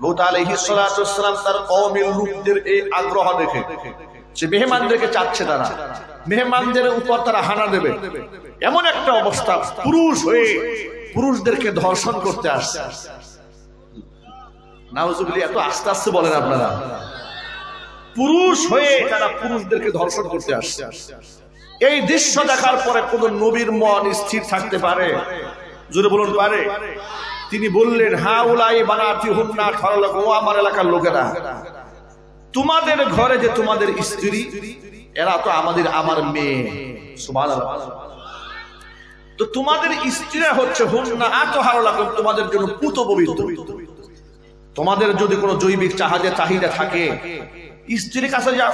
লূত আলাইহিস সালাতু ওয়াস সালাম তার কওমের লোকদের এই আগ্রহ দেখে যে মেহমানদেরকে চাচ্ছে, তারা মেহমানদের উপর তারা হানা দেবে, এমন একটা অবস্থা, পুরুষ হয়ে পুরুষদেরকে ধর্ষণ করতে আসছে। নাউজুবিল্লাহ, এত আস্তে আস্তে বলেন আপনারা, পুরুষ হয়ে তারা পুরুষদেরকে ধর্ষণ করতে আসছে। এই দৃশ্য দেখার পরে কোন নবীর মন স্থির থাকতে পারে? জোরে বলুন পারে? তিনি বললেন, হাউলাই বানাতি হুন্না আতহারু, ও আমার এলাকার লোকেরা, তোমাদের ঘরে যে তোমাদের স্ত্রী, এরা তো আমার মেয়ে। সুবহানাল্লাহ। তো তোমাদের স্ত্রীরা হচ্ছে হুন্না আতহারু লাকুম, তোমাদের জন্য পুত পবিত্র। তোমাদের যদি কোনো জৈবিক চাহিদা থাকে, স্ত্রীর কাছে যাও,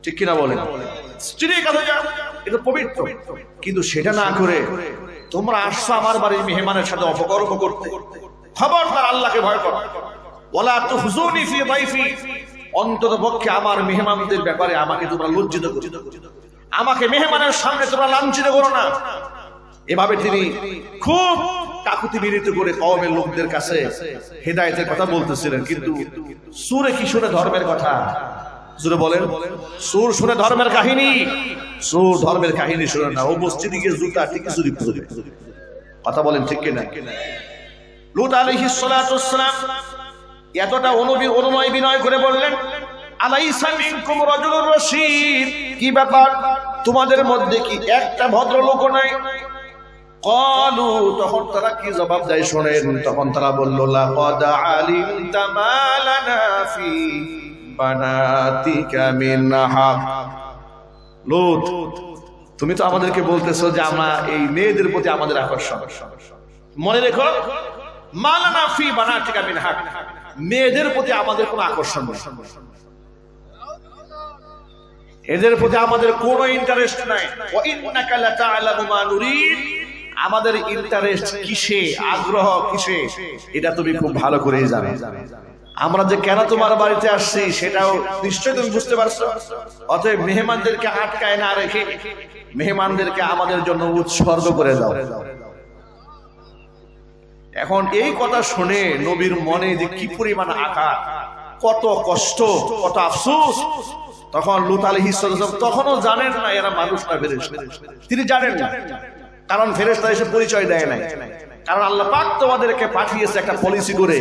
ঠিক কিনা বলেন? স্ত্রীর কাছে যাও, এটা পবিত্র। কিন্তু সেটা না করে তোমরা আসছো আমার বাড়ির মেহমানের সাথে অপকর্ম করতে। খবরদার, আল্লাহকে ভয় করো। ওয়ালা তুখজুনি ফি যায়ফি, অন্ততপক্ষে আমার মেহমানদের ব্যাপারে আমাকে তোমরা লজ্জিত করো, আমাকে মেহমানের সামনে তোমরা লাঞ্ছিত করো না। এভাবে তিনি খুব কাকুতি বিনীত করে কওমের লোকদের কাছে হেদায়েতের কথা বলতেছিলেন। কিন্তু সূরে কি শুনে ধর্মের কথা? জোরে বলেন। সূর শুনে ধর্মের কাহিনী, সূর ধর্মের কাহিনী শুনে না। ও মসজিদে গিয়ে জুতা ঠিক চুরি করবে। কথা বলেন ঠিক কিনা? লূত আলাইহিস সালাতু ওয়াস সালাম এতটা অনুনয় বিনয় করে বললেন, আলাইসা মিনকুম রাজুলুর রাশীদ, কি ব্যাপার, তোমাদের মধ্যে কি একটা ভদ্রলোক নাই? ক্বালু, তখন তারা কি জবাব দেয় শোনেন। তখন তারা বলল, লাকাদ আলিমতা মা লানা ফি বানাতিকা মিন হাক। লূত, তুমি তো আমাদেরকে বলতেছো যে আমরা এই মেয়েদের প্রতি আমাদের আকর্ষণ। মনে রেখো, মা লানা ফি বানাতিকা মিন হাক, মেয়েদের প্রতি আমাদের কোনো আকর্ষণ নেই, এদের প্রতি আমাদের কোনো ইন্টারেস্ট নাই। ওয়া ইন্নাকা লাতা'লামু মা নুরিদ, আমাদের ইন্টারেস্ট কিসে, আগ্রহ কিসে, এটা তুমি খুব ভালো করেই জানো। আমরা যে কেন তোমার বাড়িতে আসছি সেটাও নিশ্চয়ই তুমি বুঝতে পারছো। অতএব মেহমানদেরকে আটকায় না রেখে মেহমানদেরকে আমাদের জন্য উৎসর্গ করে দাও। এখন এই কথা শুনে নবীর মনে যে কি পরিমাণ আঘাত, কত কষ্ট, কত আফসোস। তখন লূত আলাইহিস সালাম তখনও জানেন না এরা মানুষ না ফেরেশতা, তিনি জানেন না, কারণ ফেরেশতা এসে পরিচয় দেয় নাই। কারণ আল্লাহ পাক তোমাদেরকে পাঠিয়েছে একটা পলিসি করে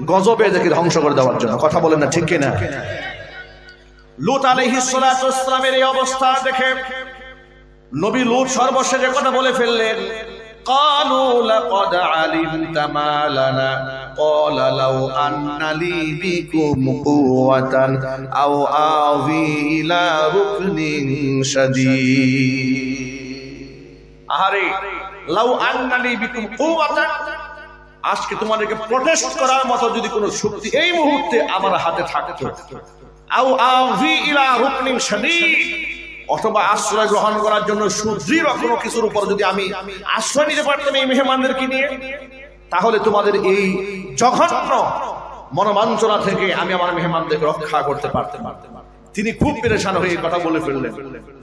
গজবে এদেরকে ধ্বংস করে দেওয়ার জন্য। কথা বলেন না ঠিক কিনা? লূত আলাইহিস সালামের এই অবস্থা দেখে নবী লূত সর্বশেষে কথা বলে ফেললেন, ক্বালু লাকাদ আলিমতা মা লানা, ক্বালা লাউ আন্না লি বিকুম কুওয়াতান আও আওয়ি ইলা রুকনিন শাদীদ। আহারে, লাউ আন্না লি বিকুম কুওয়াতান, আজকে তোমাদেরকে প্রটেস্ট করার মতো যদি কোনো শক্তি এই মুহূর্তে আমার হাতে থাকতো, আও আওয়ি ইলা রুকনিন শাদীদ, অথবা আশ্রয় গ্রহণ করার জন্য সুদৃঢ় কোনো কিছুর উপর যদি আমি আশ্রয় নিতে পারতাম এই মেহমানদেরকে নিয়ে, তাহলে তোমাদের এই জঘন্য মনোবাঞ্ছনা থেকে আমি আমার মেহমানদেরকে রক্ষা করতে পারতাম। তিনি খুব পেরেশান হয়ে কথা বলে ফেললেন।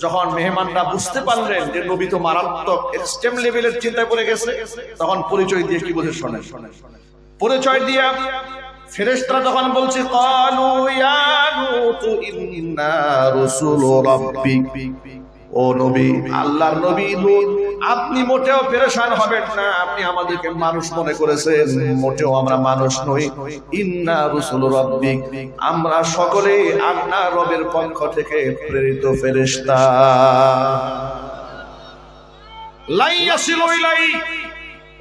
যখন মেহমানরা বুঝতে পারলেন যে নবী তো মারাত্মক এক্সট্রিম লেভেলের চিন্তায় পড়ে গেছে, তখন পরিচয় দিয়ে কি বলে শোনেন। পরিচয় দিয়ে ফেরেশতারা তখন বলছে, ক্বালু ইয়া লূত ইন্না রাসূলু রাব্বিক, ও নবী, আল্লাহর নবী লূত, আপনি মোটেও পেরেশান হবেন না, আপনি আমাদেরকে মানুষ মনে করেছেন, মোটেও আমরা মানুষ নই। ইন্না রাসূলু রাব্বিক, আমরা সকলেই আপনার রবের পক্ষ থেকে প্রেরিত ফেরেশতা। লা ইয়াসিলু ইলাই,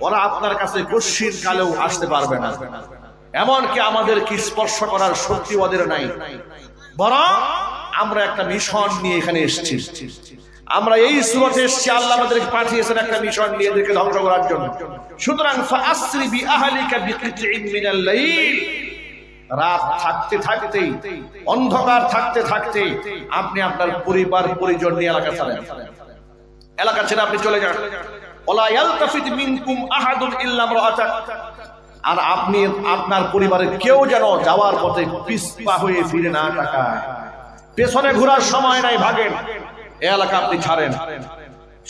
ওরা আপনার কাছে কশিন কালেও আসতে পারবে না, এমনকি আমাদেরকে স্পর্শ করার শক্তি ওদের নাই। বরং আমরা একটা মিশন নিয়ে এখানে এসেছি, আমরা এই সুরতে এসেছি, আল্লাহ আমাদেরকে পাঠিয়েছেন একটা মিশন নিয়ে এদেরকে ধ্বংস করার জন্য। সুতরাং ফাআসরি বিআহলিকা বিকিতইন মিনাল লাইল, রাত থাকতে থাকতে, অন্ধকার থাকতে থাকতে আপনি আপনার পরিবার পরিজন নিয়ে এলাকা ছেড়ে আপনি চলে যান। ওয়ালা ইয়ালতাফিত মিনকুম আহাদুন ইল্লা ইমরাআতাক, আর আপনি আপনার পরিবারের কেউ যেন যাওয়ার পথে পিছপা হয়ে ফিরে না তাকায়। পেছনে ঘোরার সময় নাই, ভাগেন, এই এলাকা আপনি ছাড়েন।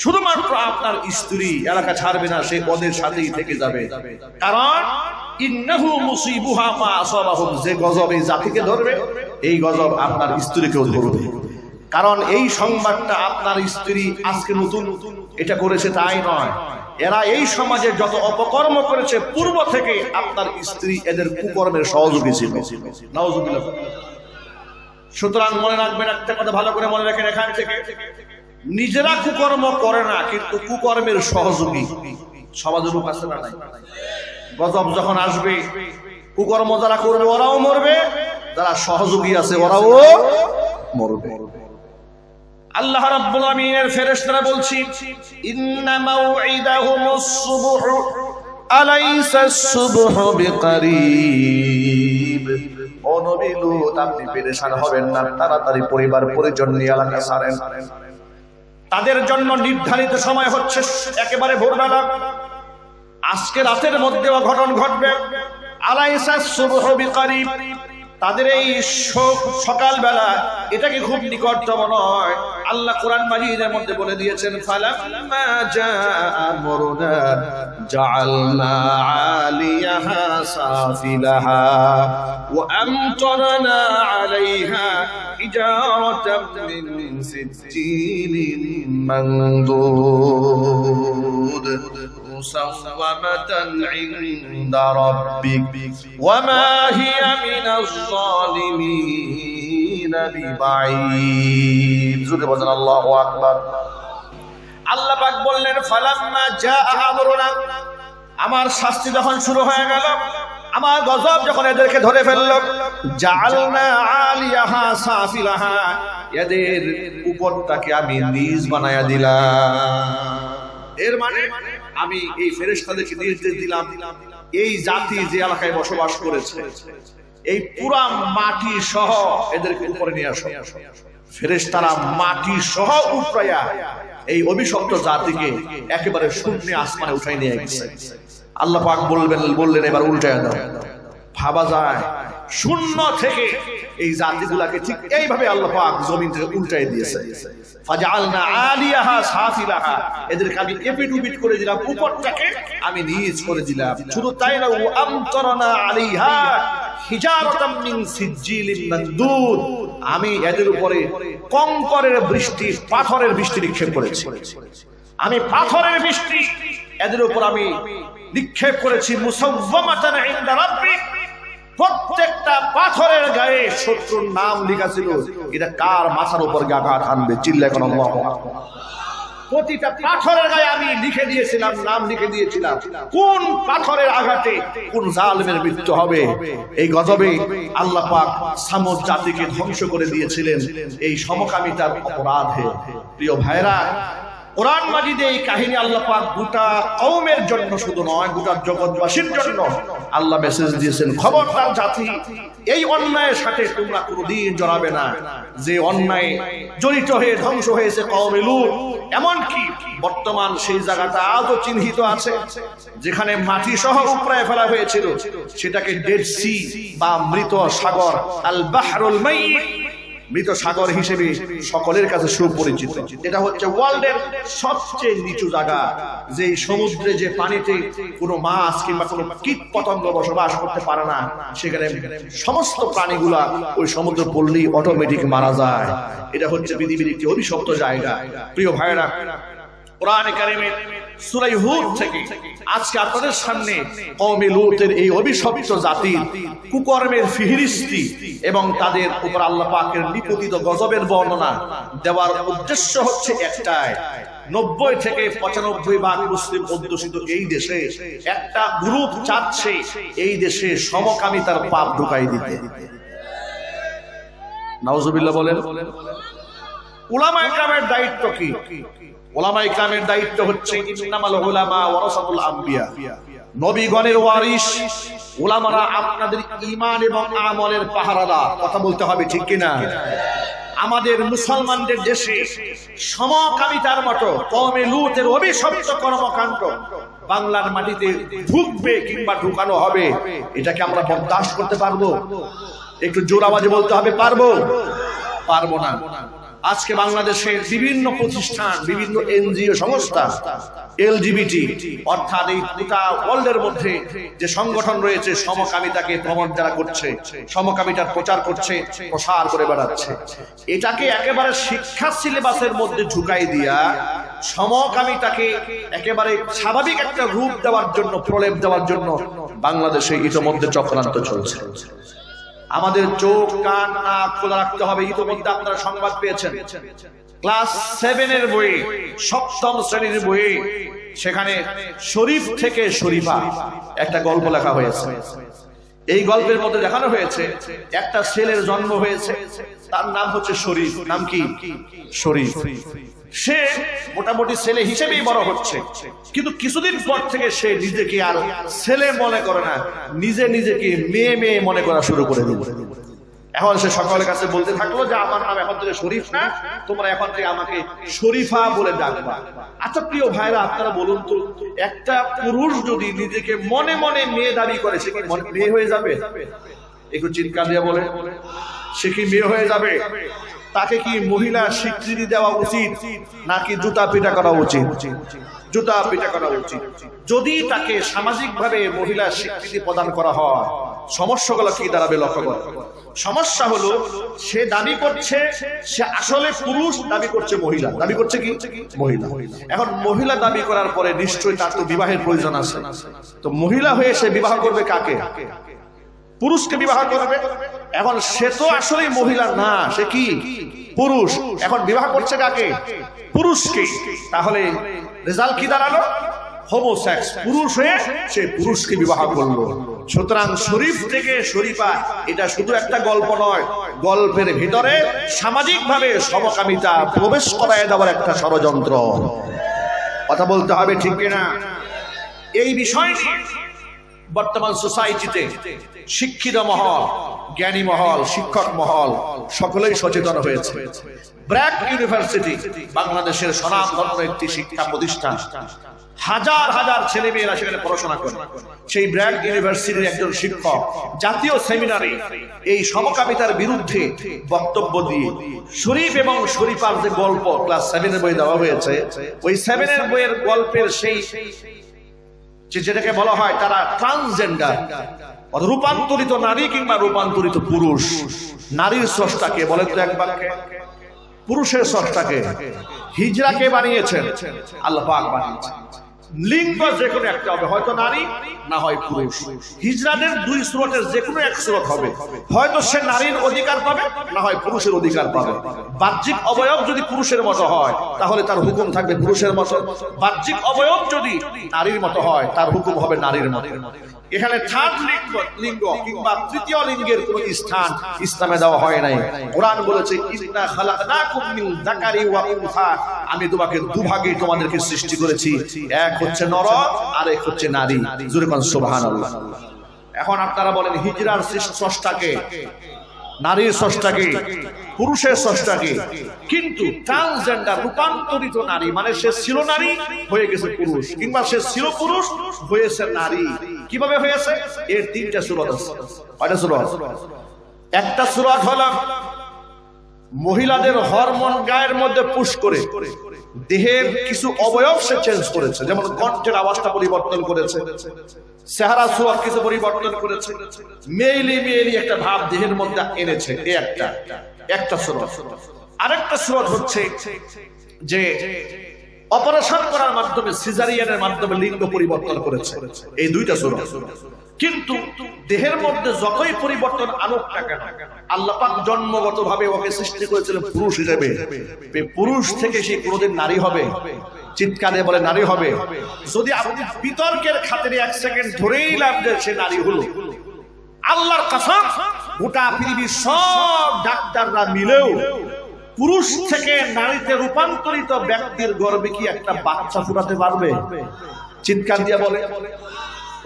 শুধুমাত্র আপনার স্ত্রী এলাকা ছাড়বে না, সে ওদের সাথেই থেকে যাবে। কারণ ইন্নাহু মুসিবুহা মা আসাবাহুম, যে গজব এই জাতিকে ধরবে, এই গজব আপনার স্ত্রীকেও ধরবে। কারণ এই সংবাদটা আপনার স্ত্রী আজকে নতুন এটা করেছে তাই নয়, এরা এই সমাজে যত অপকর্ম করেছে পূর্ব থেকে আপনার স্ত্রী এদের কুকর্মের সহযোগী ছিল। নাউজুবিল্লাহ। সুতরাং মনে রাখবেন একটা কথা, ভালো করে মনে রাখেন, এখান থেকে নিজেরা কুকর্ম করে না, কিন্তু কুকর্মের সহযোগী সমাজের রূপ আছে না নাই? গজব যখন আসবে, কুকর্ম যারা করবে ওরাও মরবে, যারা সহযোগী আছে ওরাও মরবে। আল্লাহ রাব্বুল আমিনের ফেরেশতারা বলছি, ইন্না মাউইদাহুমুস সুবহ আলাইসা সুবহু বিকারীব। ও নবী লূত, আপনি পেরেশান হবেন না, তাড়াতাড়ি পরিবার পরিজন নিয়ে এলাকা ছাড়েন। তাদের জন্য নির্ধারিত সময় হচ্ছে একেবারে ভোরবেলা। আজকে রাতের মধ্যে অঘটন ঘটবে। আলাইসা সুবহু বিকারীব, তাদের এই সকালবেলা এটা কি খুব নিকটতম নয়? আল্লাহ কোরআন মাজিদের মধ্যে বলে দিয়েছেন, ফালাম্মা জাআ আমরুনা জাআলনা আলিয়াহা সাফিলাহা ওয়া আমতারনা আলাইহা হিজারাতাম মিন সিজ্জিলিন মানদুদ মুসাওয়ামাতান ইনদা রাব্বিক ওয়া মা হিয়া মিনাজ যালিমিন বিবাঈদ। জোরে বলেন আল্লাহু আকবার। আল্লাহ পাক বললেন, ফালাম্মা জাআ আমরুনা, আমার শাস্তি যখন শুরু হয়ে গেল, আমার গজব যখন এদেরকে ধরে ফেলল, জাআলনা আলিয়াহা সাফিলাহা, এদের উপরটাকে আমি নিজ বানায়া দিলাম। এর মানে আমি এই ফেরেশতাদেরকে নির্দেশ দিলাম, এই জাতি যে এলাকায় বসবাস করেছে এই পুরা মাটি সহ এদেরকে উপরে নিয়ে আসো। ফেরেশতারা মাটি সহ উপরায়া এই অভিশপ্ত জাতিকে একেবারে শূন্য আসমানে উঠাই নিয়ে গেছে। আল্লাহ পাক বললেন এবার উল্টায়া দাও। ভাবা যায় শূন্য থেকে এই জাতিগুলাকে ঠিক এইভাবে আল্লাহ পাক জমিন থেকে উল্টাই দিয়েছে। ফাজআলনা আলিয়াহা সাফিলাহা, এদেরকে আমি এপিট করে দিলাম, উপরটাকে আমি নিচ করে দিলাম। শুধু তাই না, ওয়া আমতারনা আলাইহা হিজারাতাম মিন সিজ্জিলিন মানদুদ, আমি এদের উপরে কঙ্করের বৃষ্টি, পাথরের বৃষ্টি নিক্ষেপ করেছি। আমি পাথরের বৃষ্টি এদের উপর আমি নিক্ষেপ করেছি। মুসাওয়ামাতান ইনদা রাব্বিক, প্রত্যেকটা পাথরের গায়ে শত্রুর নাম লেখা ছিল, এটা কার মাথার উপর আঘাত আনবে। চিল্লায় কোন আল্লাহু আকবার। প্রতিটা পাথরের গায়ে আমি লিখে দিয়েছিলাম, নাম লিখে দিয়েছিলাম, কোন পাথরের আঘাতে কোন জালেমের মৃত্যু হবে। এই গজবে আল্লাহ পাক সামুদ জাতিকে ধ্বংস করে দিয়েছিলেন এই সমকামিতার অপরাধে। প্রিয় ভাইরা, কোরআন মাজিদে এই কাহিনী আল্লাহ পাক গোটা কওমের জন্য শুধু নয়, গোটা জগৎবাসীর জন্য আল্লাহ মেসেজ দিয়েছেন, খবরদার জাতি, এই অন্যায়ের সাথে তোমরা কোনোদিন জড়াবে না। যে অন্যায় জড়িত হয়ে ধ্বংস হয়েছে কওমে লূত, এমনকি বর্তমান সেই জায়গাটা আজও চিহ্নিত আছে, যেখানে মাটি সহ উপড়ায় ফেলা হয়েছিল, সেটাকে ডেড সি বা মৃত সাগর, আল বাহরুল মাইয়িত, মৃত সাগর হিসেবে সকলের কাছে সুপরিচিত। এটা হচ্ছে ওয়ার্ল্ডের সবচেয়ে নিচু জায়গা, যে সমুদ্রে যে পানিতে কোনো মাছ কিংবা কোনো কীট পতঙ্গ বসবাস করতে পারে না, সেখানে সমস্ত প্রাণীগুলা ওই সমুদ্র পড়লেই অটোমেটিক মারা যায়। এটা হচ্ছে পৃথিবীর একটি অভিশপ্ত জায়গা। প্রিয় ভাইরা, কোরআনে কারিমে সূরা হুদ থেকে আজকে আপনাদের সামনে কওমে লূতের এই অভিশপ্ত জাতির কুকর্মের ফিহরিস্তি এবং তাদের উপর আল্লাহ পাকের নিপতিত গজবের বর্ণনা দেওয়ার উদ্দেশ্য হচ্ছে একটাই, 90 থেকে 95% মুসলিম অধ্যুষিত এই দেশে একটা গ্রুপ চাচ্ছে এই দেশে সমকামিতার পাপ ঢুকাই দিতে। নাউজুবিল্লাহ বলেন। উলামায়ে কেরামের দায়িত্ব কি? উলামায়ে কেরামের দায়িত্ব হচ্ছে, ইন্নামাল উলামা ওয়ারাসাতুল আম্বিয়া, নবীগণের ওয়ারিস। উলামারা আপনাদের ঈমান এবং আমলের পাহারাদার। কথা বলতে হবে, ঠিক কিনা? আমাদের মুসলমানদের দেশে সমকামিতার মতো কওমে লূতের অভিশপ্ত কর্মকাণ্ড বাংলার মাটিতে ঢুকবে কিংবা ঢুকানো হবে, এটাকে আমরা বরদাস্ত করতে পারবো? একটু জোর আওয়াজে বলতে হবে, পারবো? পারবো না। আজকে বাংলাদেশের বিভিন্ন প্রতিষ্ঠান, বিভিন্ন এনজিও সংস্থা এলজিবিটি অর্থাৎ এই গোটা ওয়ার্ল্ডের মধ্যে যে সংগঠন রয়েছে সমকামিতাকে প্রমোট যারা করছে, সমকামিতার প্রচার করছে, প্রসার করে বেড়াচ্ছে, এটাকে একেবারে শিক্ষা সিলেবাসের মধ্যে ঢুকাই দিয়া সমকামিতাকে একেবারে স্বাভাবিক একটা রূপ দেওয়ার জন্য, প্রলেপ দেওয়ার জন্য বাংলাদেশে ইতিমধ্যে চক্রান্ত চলছে। আমাদের চোখ কান নাক খোলা রাখতে হবে। ইতিমধ্যে আপনারা সংবাদ পেয়েছেন ক্লাস 7 এর বইয়ে, 7ম শ্রেণীর বইয়ে, সেখানে শরীফ থেকে শরীফা একটা গল্প লেখা হয়েছে। এই গল্পের মধ্যে দেখানো হয়েছে একটা ছেলের জন্ম হয়েছে, তার নাম হচ্ছে শরীফ। নাম কি? শরীফ। সে মোটামুটি ছেলে হিসেবেই বড় হচ্ছে, কিন্তু কিছুদিন পর থেকে সে নিজেকে আর ছেলে মনে করে না, নিজেকে মেয়ে মেয়ে মনে করা শুরু করে দিল। এখন সে সকলের কাছে বলতে থাকলো যে আমার নাম এখন থেকে শরীফ না, তোমরা এখন থেকে আমাকে শরীফা বলে ডাকবা। আচ্ছা প্রিয় ভাইরা, আপনারা বলুন তো, একটা পুরুষ যদি নিজেকে মনে মনে মেয়ে দাবি করে, সে কি মেয়ে হয়ে যাবে? একটু চিৎকার দিয়ে বলে, সে কি মেয়ে হয়ে যাবে? তাকে কি মহিলা স্বীকৃতি দেওয়া উচিত নাকি জুতা পিটা করা উচিত? জুতা পিটা করা উচিত। যদি তাকে সামাজিকভাবে মহিলা স্বীকৃতি প্রদান করা হয়, সমস্যাগুলো কি দাঁড়াবে লক্ষ্য করো। সমস্যা হলো সে দাবি করছে সে আসলে পুরুষ, দাবি করছে মহিলা। দাবি করছে কি? মহিলা। এখন মহিলা দাবি করার পরে নিশ্চয়ই তার তো বিবাহের প্রয়োজন আছে। তো মহিলা হয়ে সে বিবাহ করবে কাকে? পুরুষকে বিবাহ করবে। এখন সে তো আসলে মহিলা না, সে কি? পুরুষ। এখন বিবাহ করছে কাকে? পুরুষকে। তাহলে রেজাল্ট কি দাঁড়ালো? হোমোসেক্স। পুরুষ হয়ে সে পুরুষকে বিবাহ করলো। সুতরাং শরীফ থেকে শরীফা এটা শুধু একটা গল্প নয়, গল্পের ভিতরে সামাজিকভাবে সমকামিতা প্রবেশ করায় দেওয়ার একটা ষড়যন্ত্র। কথা বলতে হবে, ঠিক কিনা? এই বিষয় নিয়ে বর্তমান সোসাইটিতে শিক্ষিত মহল, জ্ঞানী মহল, শিক্ষক মহল সকলেই সচেতন হয়েছে। ব্র্যাক ইউনিভার্সিটি বাংলাদেশের স্বনামধন্য একটি শিক্ষা প্রতিষ্ঠান, হাজার হাজার ছেলে মেয়েরা সেখানে পড়াশোনা করে। সেই ব্র্যাক ইউনিভার্সিটির একজন শিক্ষক জাতীয় সেমিনারে এই সমকামিতার বিরুদ্ধে বক্তব্য দিয়ে শরীফ এবং শরীফার যে গল্প ক্লাস 7 এর বই দেওয়া হয়েছে, ওই 7 এর বইয়ের গল্পের সেই যেটাকে বলা হয় তারা ট্রান্সজেন্ডার, রূপান্তরিত নারী কিংবা রূপান্তরিত পুরুষ, নারীর স্রষ্টাকে বলে তো একবার, পুরুষের স্রষ্টাকে, হিজড়াকে বানিয়েছেন আল্লাহ পাক বানিয়েছেন। লিঙ্গ যে কোনো একটা হবে, হয়তো নারী না হয় পুরুষ। হিজড়াদের 2 স্রোতের যে কোনো এক স্রোত হবে, হয়তো সে নারীর অধিকার পাবে না হয় পুরুষের অধিকার পাবে। বাহ্যিক অবয়ব যদি পুরুষের মতো হয় তাহলে তার হুকুম থাকবে পুরুষের মতো, বাহ্যিক অবয়ব যদি নারীর মতো হয় তার হুকুম হবে নারীর মতো। এখানে থার্ড লিঙ্গ কিংবা তৃতীয় লিঙ্গের কোন স্থান ইসলামে দেওয়া হয় নাই। কোরআন বলেছে ইন্না খালাকনাকুম মিন যাকারি ওয়া উনসা, আমি তোমাকে দুভাগে তোমাদেরকে সৃষ্টি করেছি, এক হচ্ছে নর আর এক হচ্ছে নারী। জোরে বলেন সুবহানাল্লাহ। এখন আপনারা বলেন হিজরার স্রষ্টাকে, নারীর স্রষ্টাকে, পুরুষের স্রষ্টাকে, কিন্তু ট্রান্সজেন্ডার রূপান্তরিত নারী মানে সে ছিল নারী হয়ে গেছে পুরুষ, কিংবা সে ছিল পুরুষ হয়েছে নারী। কিভাবে হয়েছে? এর 3টা সূরত আছে। কয়টা সূরত? একটা সূরত হলো মহিলাদের হরমোন গায়ের মধ্যে পুশ করে দেহের কিছু অবয়ব সে চেঞ্জ করেছে, যেমন কণ্ঠের আওয়াজটা পরিবর্তন করেছে, চেহারা সুরত কিছু পরিবর্তন করেছে, মেইলি একটা ভাব দেহের মধ্যে এনেছে। এই একটা সূরত। আরেকটা সূরত হচ্ছে যে অপারেশন করার মাধ্যমে, সিজারিয়ানের মাধ্যমে লিঙ্গ পরিবর্তন করেছে। এই 2টা সূরত। কিন্তু দেহের মধ্যে যতই পরিবর্তন আনুক না কেন, আল্লাহ পাক জন্মগতভাবে ওকে সৃষ্টি করেছিলেন পুরুষ হিসেবে। পুরুষ থেকে সে কোনোদিন নারী হবে? চিৎকারে বলে নারী হবে। যদি আপনি বিতর্কের খাতিরে 1 সেকেন্ড ধরেই লাভ যে সে নারী হলো, আল্লাহর কসম গোটা পৃথিবীর সব ডাক্তাররা মিলেও পুরুষ থেকে নারীতে রূপান্তরিত ব্যক্তির গর্ভে কি একটা বাচ্চা ফুটাতে পারবে? চিৎকার দিয়ে বলে।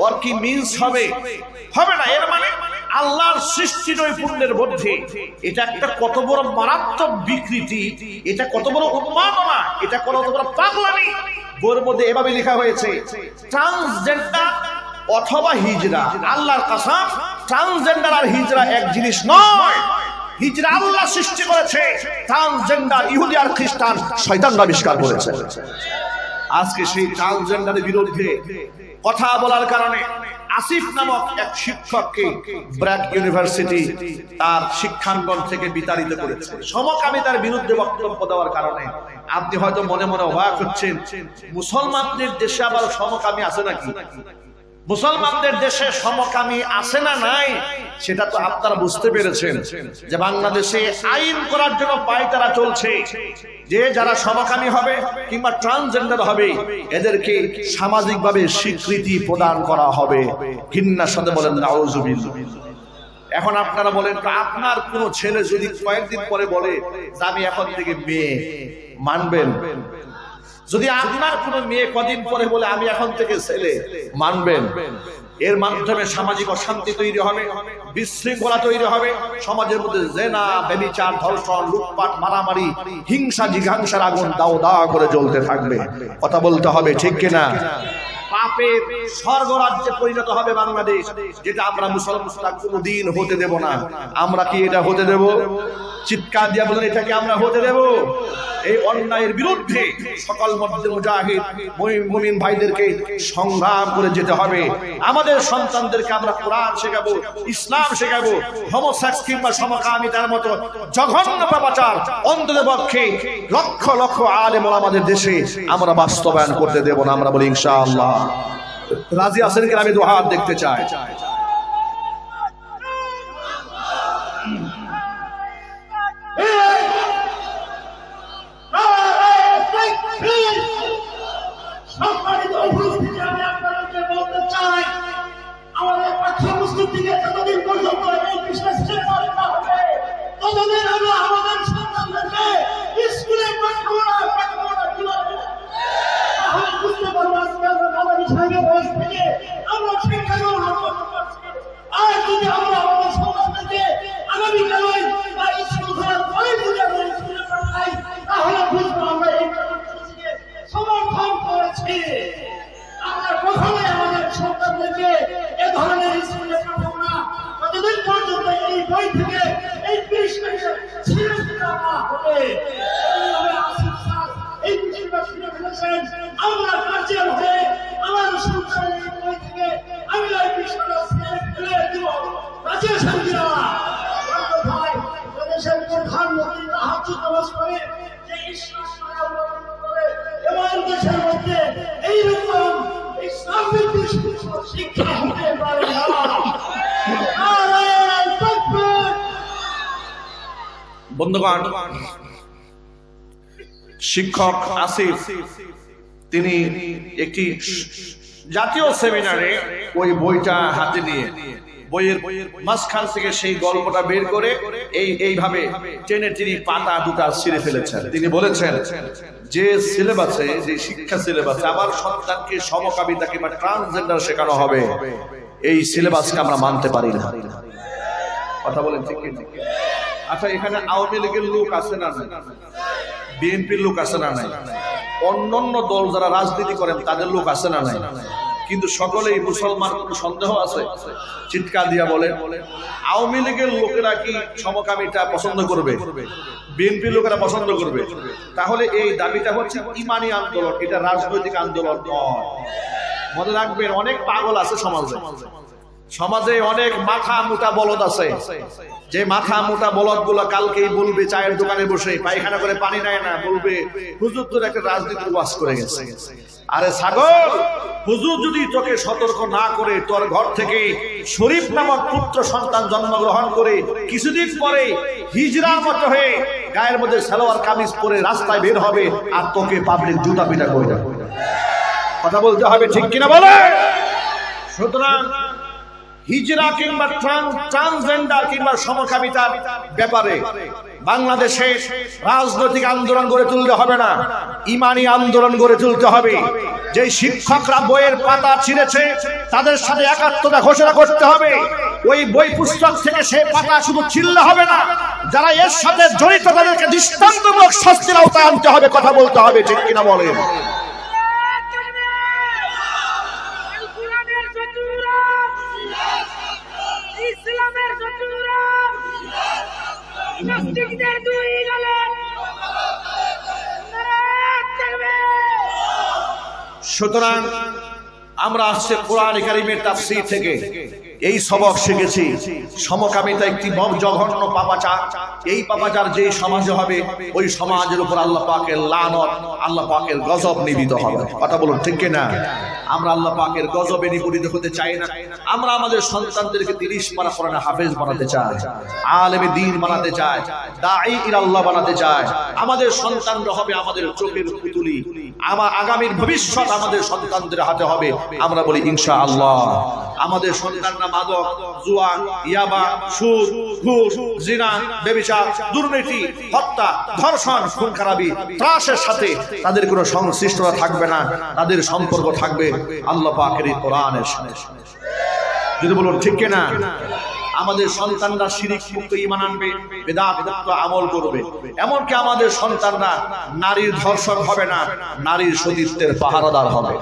ওর কি মিন্স হবে? হবে না। এর মানে আল্লাহর সৃষ্টি নৈপুণ্যের মধ্যে এটা একটা কত বড় মারাত্মক বিকৃতি, এটা কত বড় উন্মাদনা, এটা কত বড় পাগলামি। বইয়ের মধ্যে এভাবে লেখা হয়েছে ট্রান্সজেন্ডার অথবা হিজড়া। আল্লাহর কসম, ট্রান্সজেন্ডার আর হিজড়া এক জিনিস নয়। হিজরা আল্লাহ সৃষ্টি করেছে, ট্রান্সজেন্ডার ইহুদি আর খ্রিস্টান শয়তান আবিষ্কার করেছে। আজকে সেই ট্রান্সজেন্ডারের বিরুদ্ধে কথা বলার কারণে আসিফ নামক এক শিক্ষককে ব্র্যাক ইউনিভার্সিটি তার শিক্ষাঙ্গন থেকে বিতাড়িত করেছে সমকামিতার বিরুদ্ধে বক্তব্য দেওয়ার কারণে। আপনি হয়তো মনে মনে অবাক হচ্ছেন, মুসলমানদের দেশে আবার সমকামী আছে নাকি? মুসলমানদের দেশে সমকামী আছে না নাই সেটা তো আপনারা বুঝতে পেরেছেন যে বাংলাদেশে আইন করার জন্য পায়তারা চলছে যে যারা সমকামী হবে কিংবা ট্রান্সজেন্ডার হবে এদেরকে সামাজিকভাবে স্বীকৃতি প্রদান করা হবে। ঘৃণার সাথে বলেন নাউজুবিল্লাহ। এখন আপনারা বলেন, আপনার কোন ছেলে যদি কয়েকদিন পরে বলে যে আমি এখন থেকে মেয়ে, মানবেন? যদি আপনার কোন মেয়ে কদিন পরে বলে আমি এখন থেকে ছেলে, মানবেন? এর মাধ্যমে সামাজিক অশান্তি তৈরি হবে, বিশৃঙ্খলা তৈরি হবে, সমাজের মধ্যে জেনা, ব্যভিচার, ধর্ষণ, লুটপাট, মারামারি, হিংসা, জিঘাংসার আগুন দাও দাও করে জ্বলতে থাকবে। কথা বলতে হবে, ঠিক কিনা? পাপের স্বর্গরাজ্যে পরিণত হবে বাংলাদেশ, যেটা আমরা মুসলমানরা কোনোদিন হতে দেব না। আমরা কি এটা হতে দেব? চিৎকার দিয়ে বলেন, এটা কি আমরা হতে দেব? এই অন্যায়ের বিরুদ্ধে সকল মুজাহিদ মুমিন ভাইদেরকে সংগ্রাম করে যেতে হবে। আমাদের সন্তানদেরকে আমরা কোরআন শেখাবো, ইসলাম শেখাবো। হোমোসেক্স কিংবা সমকামিতার মতো জঘন্য পাপাচার অন্ততপক্ষে লক্ষ লক্ষ আলেম ওলামাদের দেশে আমরা বাস্তবায়ন করতে দেব না। আমরা বলি ইনশাআল্লাহ। রাজি আছেন কিনা? আমি দুহাত দেখতে চাই। সম্মানিত উপস্থিতি, আমি আপনাদেরকে বলতে চাই, আমাদের পাঠ্যপুস্তকটিকে যতদিন পর্যন্ত এই বিশ্বাস হবে ততদিন আমরা আমাদের সন্তানদেরকে স্কুলে পাঠাবো না কিভাবে? তাহলে বুঝতে পারবো আজকে আমরা মাদানী সাহেবের বয়স থেকে আমরা শিক্ষা গ্রহণ করছি। আর যদি আমরা আমাদের সন্তানদেরকে আগামীকালে বা স্কুল খোলার পরে যদি আমরা স্কুলে পাঠাই তাহলে বুঝবো আমরা এই কর্মসূচিকে সমর্থন করেছি। আমরা কখনোই আমাদের সন্তানদেরকে এ ধরনের স্কুলে পাঠাবো না ততদিন পর্যন্ত এই বই থেকে এই পৃষ্ঠাকে ছিঁড়ে ফেলা না হবে। এই বিষয়টা শুনে ফেলেছেন, আমরা কাজের হয়ে আমার সন্তানের এই বই থেকে আমি এই বিষয়টা ফেলে দিব। রাজ্য সঙ্গীরা ভাই, দেশের প্রধানমন্ত্রী তাহাজ্জুদ নামাজ পড়ে যে ইসলাম অবলম্বন করে এবং দেশের মধ্যে এইরকম ইসলামিক শিক্ষা হতে পারে না। বন্ধুগণ, শিক্ষক আসিফ তিনি একটি জাতীয় সেমিনারে ওই বইটা হাতে নিয়ে বইয়ের মাঝখান থেকে সেই গল্পটা বের করে এইভাবে টেনে তিনি পাতা দুটা ছিঁড়ে ফেলেছেন। তিনি বলেছেন যে সিলেবাসে, যে শিক্ষা সিলেবাসে আমার সন্তানকে সমকামিতা কিংবা ট্রান্সজেন্ডার শেখানো হবে, এই সিলেবাসকে আমরা মানতে পারি না। কথা বলেন ঠিক কি? আচ্ছা, এখানে আওয়ামী লীগের লোক আছে না নাই? বিএনপির লোক আছে না নাই? অন্যান্য দল যারা রাজনীতি করেন তাদের লোক আছে না নাই? কিন্তু সকলেই মুসলমান, কোনো সন্দেহ আছে? চিৎকার দিয়া বলে, আওয়ামী লীগের লোকেরা কি সমকামিতা পছন্দ করবে? বিএনপির লোকেরা পছন্দ করবে? তাহলে এই দাবিটা হচ্ছে ইমানি আন্দোলন, এটা রাজনৈতিক আন্দোলন নয়। মনে রাখবেন, অনেক পাগল আছে সমাজে। সমাজে অনেক মাথা মোটা বলদ আছে, যে মাথা মোটা বলদ গুলো কালকেই বলবে চায়ের দোকানে বসে পায়খানা করে পানি নেয় না, বলবে হুজুর তোর একটা রাজনীতির ওয়াজ করে গেছে। আরে ছাগল, হুজুর যদি তোকে সতর্ক না করে তোর ঘর থেকে শরীফ নামক পুত্র সন্তান জন্মগ্রহণ করে কিছুদিন পরে হিজড়ার মতো হয়ে গায়ের মধ্যে সালোয়ার কামিজ পরে রাস্তায় বের হবে আর তোকে পাবলিক জুতা পিটা করবে। কথা বলতে হবে, ঠিক কিনা বলে? সুতরাং হিজরা কিংবা ট্রান্সজেন্ডার কিংবা সমকামিতার ব্যাপারে বাংলাদেশে রাজনৈতিক আন্দোলন গড়ে তুলতে হবে না, ইমানি আন্দোলন গড়ে তুলতে হবে। যে শিক্ষকরা বইয়ের পাতা ছিঁড়েছে তাদের সাথে একাত্মতা ঘোষণা করতে হবে। ওই বই পুস্তক থেকে সে পাতা শুধু ছিঁড়লে হবে না, যারা এর সাথে জড়িত তাদেরকে দৃষ্টান্তমূলক শাস্তির আওতায় আনতে হবে। কথা বলতে হবে, ঠিক কিনা বলেন? নাস্তিকদের দুই গালে নারায়ে তাকবীর। সুতরাং আমরা আসছে কোরআন কারীমের তাফসীর থেকে এই সবক শিখেছি, সমকামিতা একটি জঘন্য পাপাচার। এই পাপাচার যে সমাজে হবে ওই সমাজের উপর আল্লাহ পাকের লানত, আল্লাহ পাকের গজব নিবিত হবে। কথা বলুন ঠিক কি না? আমরা আল্লাহ পাকের গজবে নিপীড়িত হতে চাই না। আমরা আমাদের সন্তানদেরকে 30 পারা কোরআনের হাফেজ বানাতে চাই, আলেমে দ্বীন বানাতে চাই, দাঈ ইলাল্লাহ বানাতে চাই। আমাদের সন্তানরা হবে আমাদের চোখের পুতুলি, আমার আগামীর ভবিষ্যৎ আমাদের সন্তানদের হাতে হবে। আমরা বলি ইনশাআল্লাহ। আমাদের সন্তানরা মাদক, জুয়া, ইয়াবা, সুদ, ঘুষ, জিনা, ব্যভিচার, দুর্নীতি, হত্যা, ধর্ষণ, খুন খারাপি, ত্রাসের সাথে তাদের কোনো সংশ্লিষ্টতা থাকবে না। তাদের সম্পর্ক থাকবে আল্লাহ পাকের কোরআনের সাথে। যদি বলুন ঠিক কি না? আমাদের সন্তানরা শিরিক মুক্ত ঈমান আনবে, বিদআত মুক্ত আমল করবে। এমনকি আমাদের সন্তানরা নারীর ধর্ষক হবে না, নারীর সতীত্বের পাহারাদার হবে।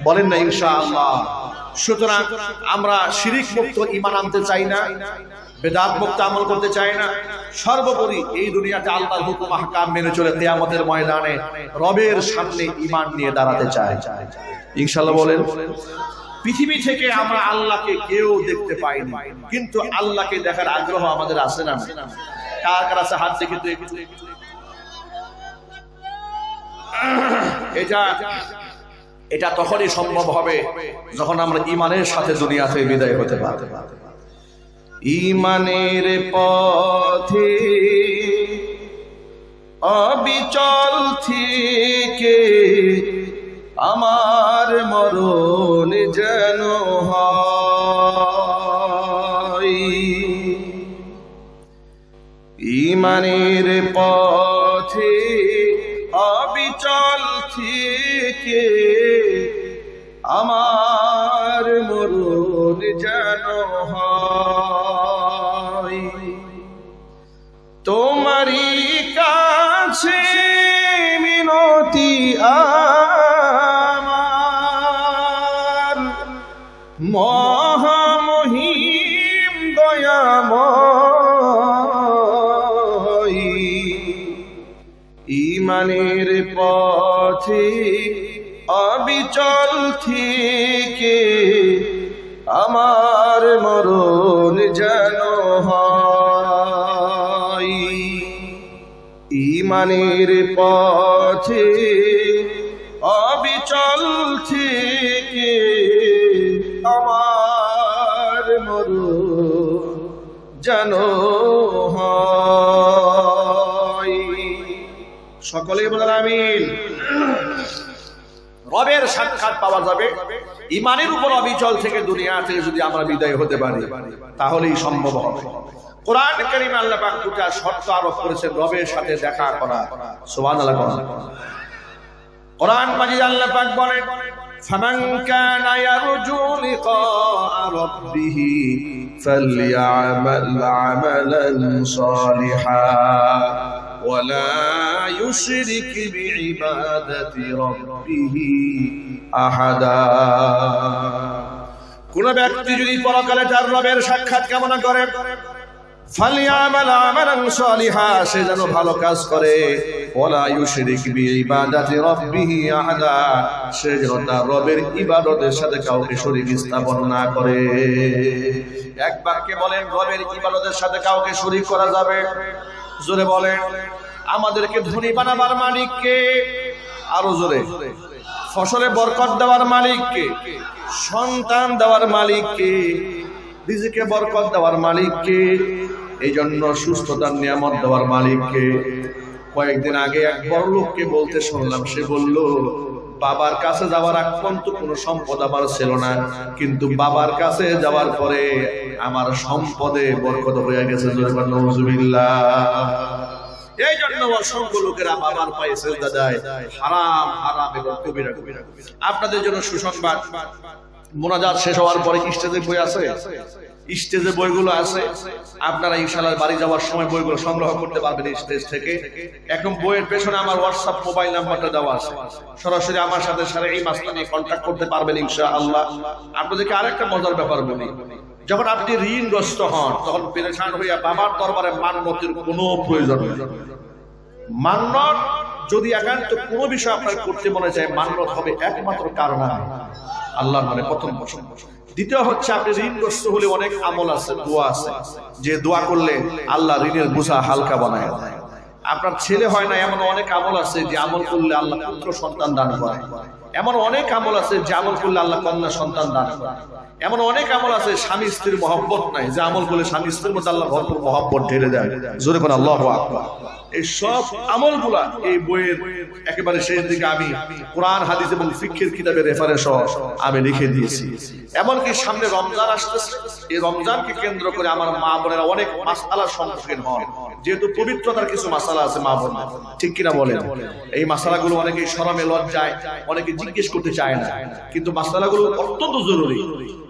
বলেন না ইনশাআল্লাহ। সুতরাং আমরা শিরিক মুক্ত ঈমান আনতে চাই না, বিদআত মুক্ত আমল করতে চাই না। সর্বোপরি এই দুনিয়াতে আল্লাহর হুকুম আহকাম মেনে চলে কিয়ামতের ময়দানে রবের সামনে ঈমান নিয়ে দাঁড়াতে চাই ইনশাআল্লাহ। বলেন, পৃথিবী থেকে আমরা আল্লাহকে কেউ দেখতে পাইনি, কিন্তু আল্লাহকে দেখার আগ্রহ আমাদের আছে না? কার কার আছে হাত দেখে তো একটু। এটা তখনই সম্ভব হবে যখন আমরা ঈমানের সাথে দুনিয়াতে বিদায় হতে পারব। ঈমানের পথে অবিচল থেকে আমার মরণ যেন হয়। ঈমানের পথে অবিচল থেকে আমার মরণ যেন হয়। তোমারই কাছে মিনতি আমার, মহামহিম দয়াময়। ঈমানের পথে অবিচল থেকে আমার মরণ যেন হয়। ঈমানের পথে অবিচল থেকে আমার মরণ যেন হয়। সকলেই বলেন আমিন। রবের সাক্ষাৎ পাওয়া যাবে ঈমানের উপর অবিচল থেকে। দুনিয়া থেকে যদি আমরা বিদায় হতে পারি তাহলেই সম্ভব হবে। কোরআন কারীমে আল্লাহ পাক দুটা শর্ত আরোপ করেছেন রবের সাথে দেখা করা। সুবহানাল্লাহ। কোরআন মাজিদ আল্লাহ পাক বলেন, ফামান কানা ইয়ারজু লিকাআ রাব্বিহি ফালইআমাল আমালান সালিহান ওয়ালা ইউশরিক বিইবাদাতি রাব্বিহি আহাদা। কোন ব্যক্তি যদি পরকালে তার রবের সাক্ষাৎ কামনা করে, ফালইআমাল আমালান সালিহা, সে যেন ভালো কাজ করে, ওয়ালা ইউশরিক বিইবাদাতি রাব্বিহি আহাদা, সে যেন তার রবের ইবাদতের সাথে কাউকে শরীক স্থাপন না করে। এক বাক্যে বলেন, রবের ইবাদতের সাথে কাউকে শরীক করা যাবে? জোরে বলেন। আমাদেরকে ধনী বানাবার মালিক কে? আরো জোরে। ফসলে বরকত দেওয়ার মালিক কে? সন্তান দেওয়ার মালিক কে? রিজিকে বরকত দেওয়ার মালিক কে? এই জন্য সুস্থতার নিয়ামত দেওয়ার মালিক কে? কয়েকদিন আগে এক বড় লোককে বলতে শুনলাম, সে বলল, বাবার কাছে যাওয়ার আগ পর্যন্ত কোনো সম্পদ আমার ছিল না, কিন্তু বাবার কাছে যাওয়ার পরে আমার সম্পদে বরকত হয়ে গেছে। নাউজুবিল্লাহ। এই জন্য অসংখ্য লোকেরা বাবার পায়ে সিজদা দেয়, হারাম হারাম এবং কবিরা কবিরা। আপনাদের জন্য সুসংবাদ, মোনাজাত শেষ হওয়ার পরে স্টেজে বই আছে, স্টেজে বইগুলো আছে। আপনারা ইনশাআল্লাহ বাড়ি যাওয়ার সময় বইগুলো সংগ্রহ করতে পারবেন স্টেজ থেকে। এখন বইয়ের পেছনে আমার হোয়াটসঅ্যাপ মোবাইল নাম্বারটা দেওয়া আছে, সরাসরি আমার সাথে সারা এই মাসটা নিয়ে কন্ট্যাক্ট করতে পারবেন ইনশাআল্লাহ। আপনাদেরকে আরেকটা মজার ব্যাপার বলি, যখন আপনি ঋণগ্রস্ত হন তখন পেরেশান হইয়া বাবার দরবারে মান্যতের কোনো প্রয়োজন নেই। মান্যত যদি একান্ত কোনো বিষয় আপনার করতে মনে চায়, মান্যত হবে একমাত্র কারণ আল্লাহর নামে প্রথম পছন্দ। দ্বিতীয় হচ্ছে আপনি ঋণগ্রস্ত হলে অনেক আমল আছে, দোয়া আছে, যে দোয়া করলে আল্লাহ ঋণের বোঝা হালকা বানায় দেয়। আপনার ছেলে হয় না, এমন অনেক আমল আছে যে আমল করলে আল্লাহ পুত্র সন্তান দান করে। এমন অনেক আমল আছে যে আমল করলে আল্লাহ কন্যা সন্তান দান করে। এমন অনেক আমল আছে স্বামী স্ত্রীর মহব্বত নাই, যে আমল করলে স্বামী স্ত্রীর মধ্যে আল্লাহ ভরপুর মহব্বত ঢেলে দেয়। জোরে করে আল্লাহু আকবার। এই সব আমলগুলা এই বইয়ের একেবারে শেষ দিকে আমি কোরআন হাদিস এবং ফিকহের কিতাবের রেফারেন্স আমি লিখে দিয়েছি। এমনকি সামনে রমজান আসতেছে, এই রমজানকে কেন্দ্র করে আমার মা বোনেরা অনেক মাসআলার সম্মুখীন হন, যেহেতু পবিত্রতার কিছু মাসালা আছে মা বোন, ঠিক কিনা বলেন? এই মাসালাগুলো অনেকে শরমে লজ্জায় অনেকে জিজ্ঞেস করতে চায় না, কিন্তু মাসালাগুলো অত্যন্ত জরুরি।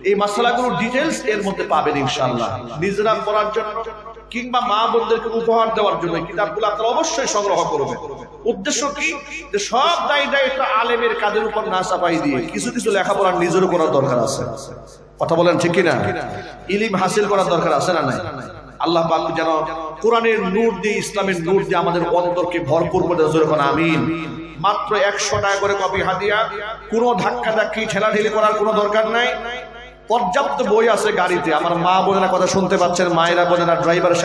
এই মাসালাগুলো ডিটেইলস এর মধ্যে পাবেন ইনশাআল্লাহ। নিজেরা পড়ার জন্য কিংবা মা বোনদেরকে উপহার দেওয়ার জন্য কিতাবগুলো আপনারা অবশ্যই সংগ্রহ করবেন। উদ্দেশ্য কি? যে সব দায়িত্ব আলেমের কাঁধের উপর না চাপাই দিয়ে কিছু কিছু লেখাপড়া নিজেরও করার দরকার আছে। কথা বলেন ঠিক কিনা? ইলম হাসিল করার দরকার আছে না নাই? আল্লাহ পাক যেন কোরআনের নূর দিয়ে, ইসলামের নূর দিয়ে আমাদের অন্তরকে ভরপুর করে দেন। আমিন। মাত্র 100 টাকা করে কপি হাদিয়া, কোনো ধাক্কা ধাক্কি ঠেলাঠেলি করার কোনো দরকার নাই। পর্যাপ্ত বই আছে গাড়িতে। আমার মা বোনেরা কথা শুনতে পাচ্ছেন, মায়েরা বোনেরা, ড্রাইভার